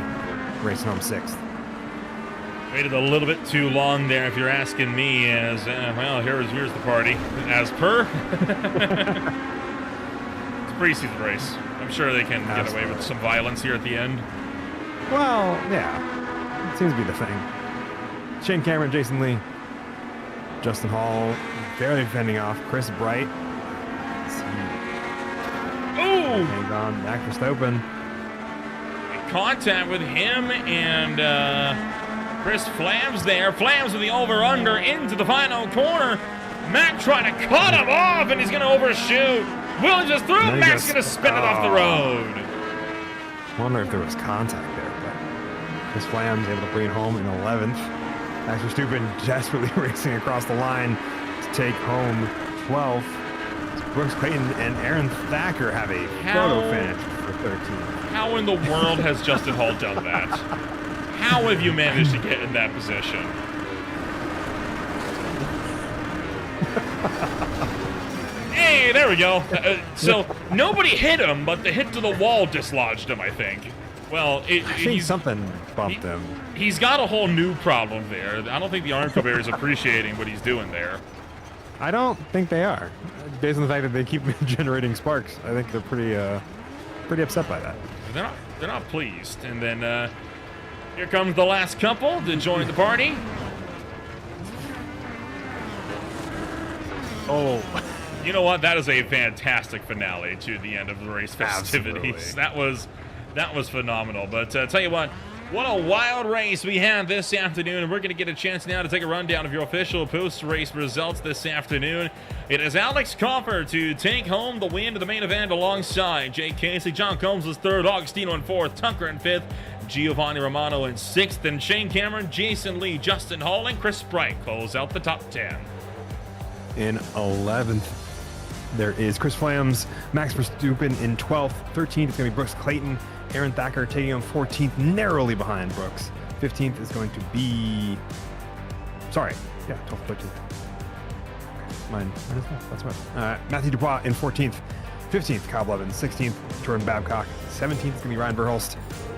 racing home 6th. Waited a little bit too long there, if you're asking me. As well, here's the party. As per, it's a preseason race. I'm sure they can get away with some violence here at the end. Well, yeah, it seems to be the thing. Shane Cameron, Jason Lee, Justin Hall, barely fending off Chris Bright. Ooh! Hangs on, Max Verstappen. Contact with him and Chris Flams there. Flams with the over-under into the final corner. Mac trying to cut him off, and he's going to overshoot. Will just threw him. Mac's going to spin it off the road. I wonder if there was contact there, but Chris Flams able to bring it home in 11th. Max Verstappen desperately racing across the line to take home 12th. Brooks Clayton and Aaron Thacker have a photo finish for 13th. How in the world has Justin Hall done that? How have you managed to get in that position? Hey, there we go. So nobody hit him, but the hit to the wall dislodged him, I think. Well, I think something bumped him. He's got a whole new problem there. I don't think the Armco Bear is appreciating what he's doing there. I don't think they are. Based on the fact that they keep generating sparks, I think they're pretty upset by that. They're not pleased. And then here comes the last couple to join the party. Oh, you know what? That is a fantastic finale to the end of the race festivities. Absolutely. That was phenomenal. But tell you what a wild race we had this afternoon, and we're going to get a chance now to take a rundown of your official post-race results this afternoon. It is Alex Crawford to take home the win to the main event alongside Jake Kasich. John Combs was 3rd, Augustino in 4th, Tucker in 5th, Giovanni Romano in 6th, and Shane Cameron, Jason Lee, Justin Hall, and Chris Bright close out the top 10. In 11th, there is Chris Flams, Max Verstappen in 12th. 13th is going to be Brooks Clayton. Aaron Thacker taking him 14th, narrowly behind Brooks. 15th is going to be... 12th, 13th. Mine is that. That's right. Matthew Dubois in 14th. 15th, Kyle Blevins. 16th, Jordan Babcock. 17th is going to be Ryan Verhulst.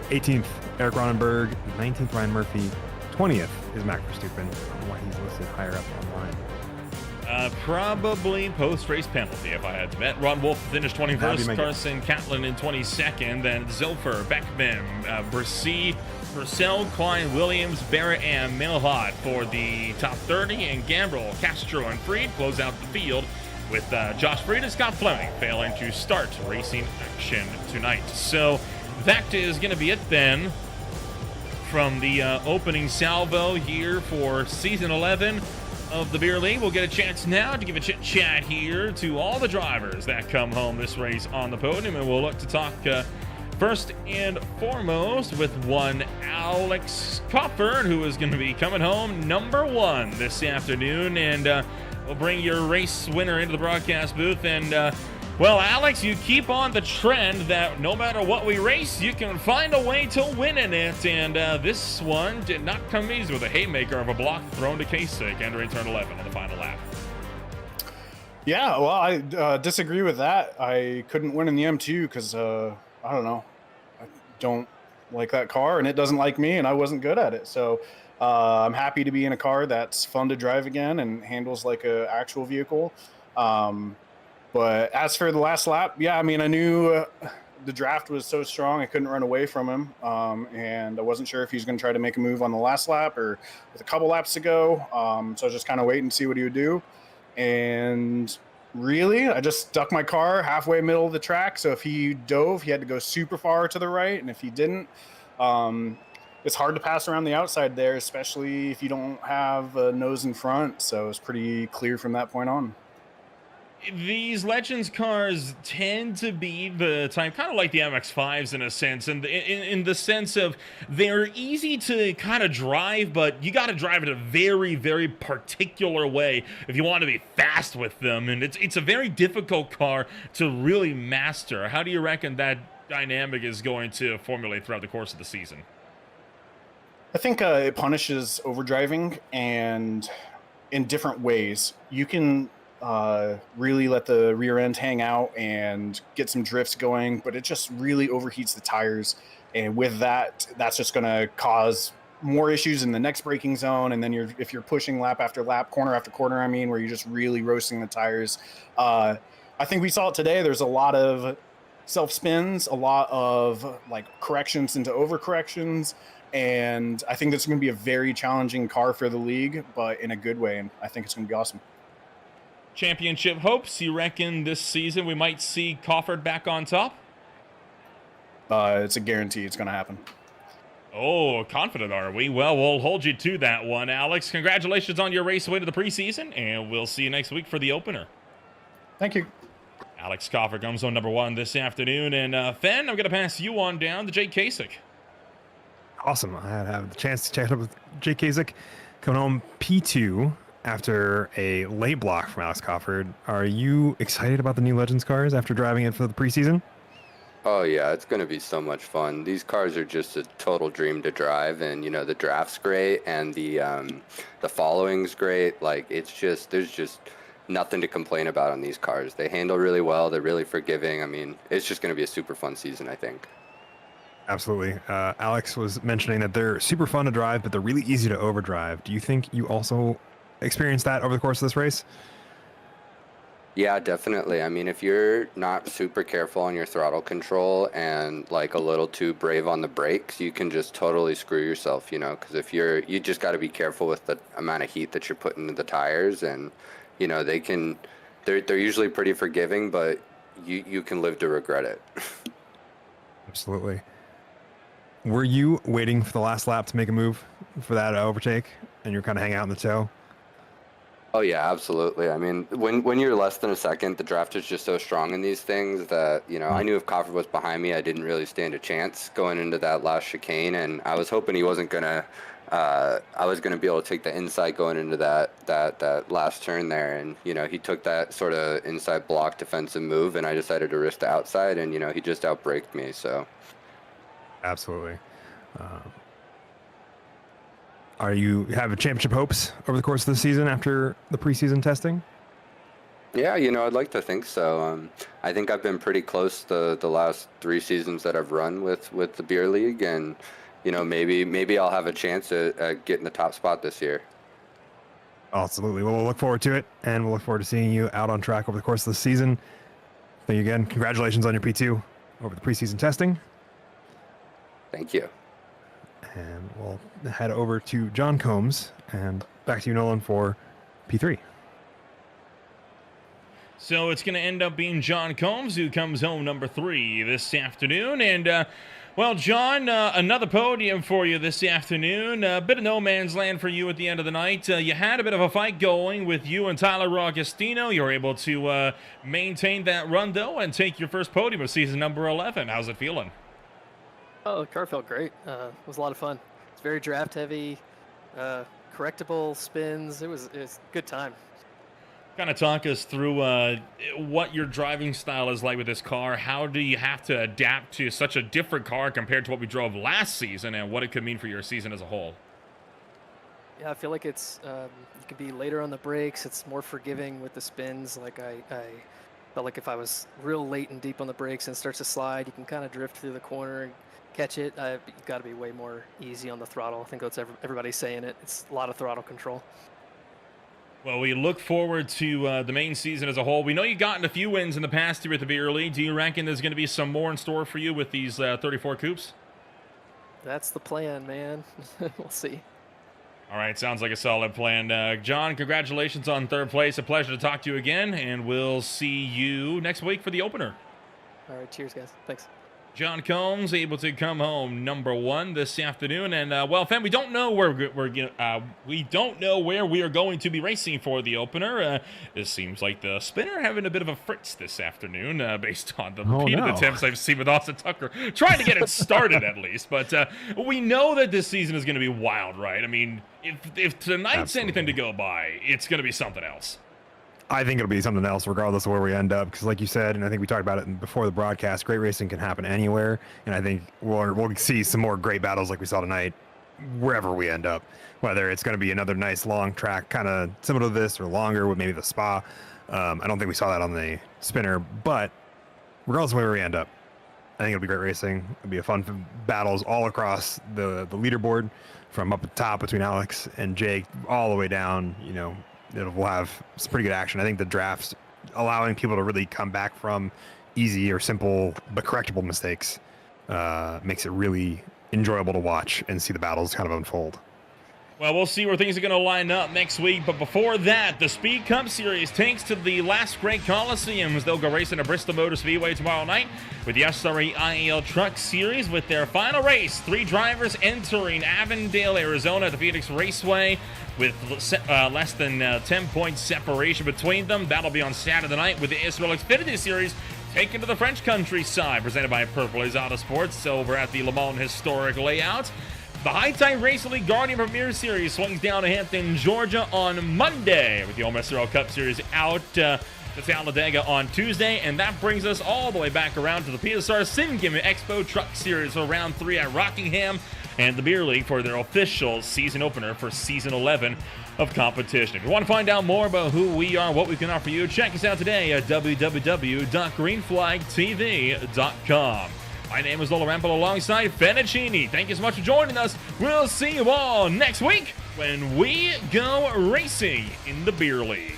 18th, Eric Ronenberg. 19th, Ryan Murphy. 20th is Max Verstappen. I don't know why he's listed higher up online. Probably post-race penalty, if I had to bet. Ron Wolf finished 21st, Carson Catlin in 22nd, then Zilfer, Beckman, Brissy, Purcell, Klein, Williams, Barrett, and Milhot for the top 30, and Gambrel, Castro, and Freed close out the field with Josh Freed and Scott Fleming failing to start racing action tonight. So that is going to be it then from the opening salvo here for Season 11 of the Beer League. We'll get a chance now to give a chit chat here to all the drivers that come home this race on the podium, and we'll look to talk first and foremost with one Alex Cofford, who is going to be coming home number 1 this afternoon, and we'll bring your race winner into the broadcast booth. And well, Alex, you keep on the trend that no matter what we race, you can find a way to win in it. And this one did not come easy with a haymaker of a block thrown to Kasich entering turn 11 on the final lap. Yeah, well, I disagree with that. I couldn't win in the M2 because, I don't know, I don't like that car, and it doesn't like me, and I wasn't good at it. So I'm happy to be in a car that's fun to drive again and handles like an actual vehicle. But as for the last lap, yeah, I mean, I knew the draft was so strong I couldn't run away from him, and I wasn't sure if he was going to try to make a move on the last lap or with a couple laps to go. So I was just kind of waiting to see what he would do. And really, I just stuck my car halfway middle of the track. So if he dove, he had to go super far to the right, and if he didn't, it's hard to pass around the outside there, especially if you don't have a nose in front. So it's pretty clear from that point on. These Legends cars tend to be the type, kind of like the MX-5s in a sense, and in the sense of they're easy to kind of drive, but you got to drive it a very, very particular way if you want to be fast with them, and it's a very difficult car to really master. How do you reckon that dynamic is going to formulate throughout the course of the season? I think it punishes overdriving, and in different ways. You can really let the rear end hang out and get some drifts going, but it just really overheats the tires, and with that, that's just going to cause more issues in the next braking zone. And then if you're pushing lap after lap, corner after corner, I mean, where you're just really roasting the tires. I think we saw it today. There's a lot of self spins, a lot of like corrections into over corrections, and I think this is going to be a very challenging car for the league, but in a good way, and I think it's going to be awesome. Championship hopes, you reckon this season we might see Cofford back on top? It's a guarantee it's going to happen. Oh, confident are we? Well, we'll hold you to that one, Alex. Congratulations on your race win of the preseason, and we'll see you next week for the opener. Thank you. Alex Cofford comes on number 1 this afternoon, and Fen, I'm going to pass you on down to Jake Kasich. Awesome. I had the chance to check it up with Jake Kasich, coming home P2 after a late block from Alex Cofford. Are you excited about the new Legends cars after driving it for the preseason? Oh yeah, it's going to be so much fun. These cars are just a total dream to drive, and you know, the draft's great and the following's great. Like, there's just nothing to complain about on these cars. They handle really well. They're really forgiving. I mean, it's just going to be a super fun season, I think. Absolutely. Alex was mentioning that they're super fun to drive, but they're really easy to overdrive. Do you think you also experienced that over the course of this race? Yeah, definitely. I mean, if you're not super careful on your throttle control and like a little too brave on the brakes, you can just totally screw yourself, you know, because you just got to be careful with the amount of heat that you're putting into the tires, and you know, they're usually pretty forgiving, but you can live to regret it. Absolutely. Were you waiting for the last lap to make a move for that overtake, and you're kind of hanging out in the toe? Oh yeah, absolutely. I mean, when you're less than a second, the draft is just so strong in these things that, you know, I knew if Cofford was behind me, I didn't really stand a chance going into that last chicane, and I was hoping he wasn't gonna. I was gonna be able to take the inside going into that last turn there, and you know, he took that sort of inside block defensive move, and I decided to risk the outside, and you know, he just outbraked me. So. Absolutely. Are you have championship hopes over the course of the season after the preseason testing? Yeah, you know, I'd like to think so. I think I've been pretty close the last 3 seasons that I've run with the beer league, and you know, maybe I'll have a chance at getting the top spot this year. Absolutely. Well, we'll look forward to it, and we'll look forward to seeing you out on track over the course of the season. Thank you again. Congratulations on your P2 over the preseason testing. Thank you. And we'll head over to John Combs, and back to you, Nolan, for P3. So it's going to end up being John Combs who comes home number 3 this afternoon. And, well, John, another podium for you this afternoon. A bit of no man's land for you at the end of the night. You had a bit of a fight going with you and Tyler Augustino. You were able to maintain that run, though, and take your first podium of season number 11. How's it feeling? Oh, the car felt great. It was a lot of fun. It's very draft heavy, correctable spins. It was a good time. Kind of talk us through what your driving style is like with this car. How do you have to adapt to such a different car compared to what we drove last season, and what it could mean for your season as a whole? Yeah, I feel like it's you can be later on the brakes. It's more forgiving with the spins. Like I felt like if I was real late and deep on the brakes and it starts to slide, you can kind of drift through the corner and catch it. You've got to be way more easy on the throttle. I think that's everybody's saying it. It's a lot of throttle control. Well, we look forward to the main season as a whole. We know you've gotten a few wins in the past year at the Beer League. Do you reckon there's going to be some more in store for you with these 34 coupes? That's the plan, man. We'll see. All right, sounds like a solid plan. John, congratulations on 3rd place. A pleasure to talk to you again, and we'll see you next week for the opener. All right, cheers, guys. Thanks. John Combs able to come home number 1 this afternoon, and well, fam, we don't know where we are going to be racing for the opener. It seems like the spinner having a bit of a fritz this afternoon, based on the repeated attempts I've seen with Austin Tucker trying to get it started at least. But we know that this season is going to be wild, right? I mean, if tonight's anything to go by, it's going to be something else. I think it'll be something else regardless of where we end up, because like you said, and I think we talked about it before the broadcast, great racing can happen anywhere, and I think we'll see some more great battles like we saw tonight wherever we end up, whether it's going to be another nice long track kind of similar to this or longer with maybe the Spa. I don't think we saw that on the spinner, but regardless of where we end up, I think it'll be great racing. It'll be a fun battles all across the leaderboard, from up at the top between Alex and Jake all the way down. We'll have some pretty good action. I think the draft's allowing people to really come back from easy or simple but correctable mistakes makes it really enjoyable to watch and see the battles kind of unfold. Well, we'll see where things are going to line up next week. But before that, the Speed Cup Series takes to the last great Coliseums. They'll go racing at Bristol Motor Speedway tomorrow night with the SRE IEL Truck Series with their final race. 3 drivers entering Avondale, Arizona at the Phoenix Raceway with less than 10 points separation between them. That'll be on Saturday night with the Israel Xfinity Series taken to the French countryside, presented by Purple Haze Autosports over at the Le Mans Historic Layout. The High Tide Racing League Guardian Premier Series swings down to Hampton, Georgia on Monday, with the Ole Miss Earl Cup Series out to Talladega on Tuesday, and that brings us all the way back around to the PSR Sim Gimmick Expo Truck Series for round 3 at Rockingham, and the Beer League for their official season opener for season 11 of competition. If you want to find out more about who we are, what we can offer you, check us out today at www.greenflagtv.com. My name is Lola Rampel alongside Fettuccini. Thank you so much for joining us. We'll see you all next week when we go racing in the Beer League.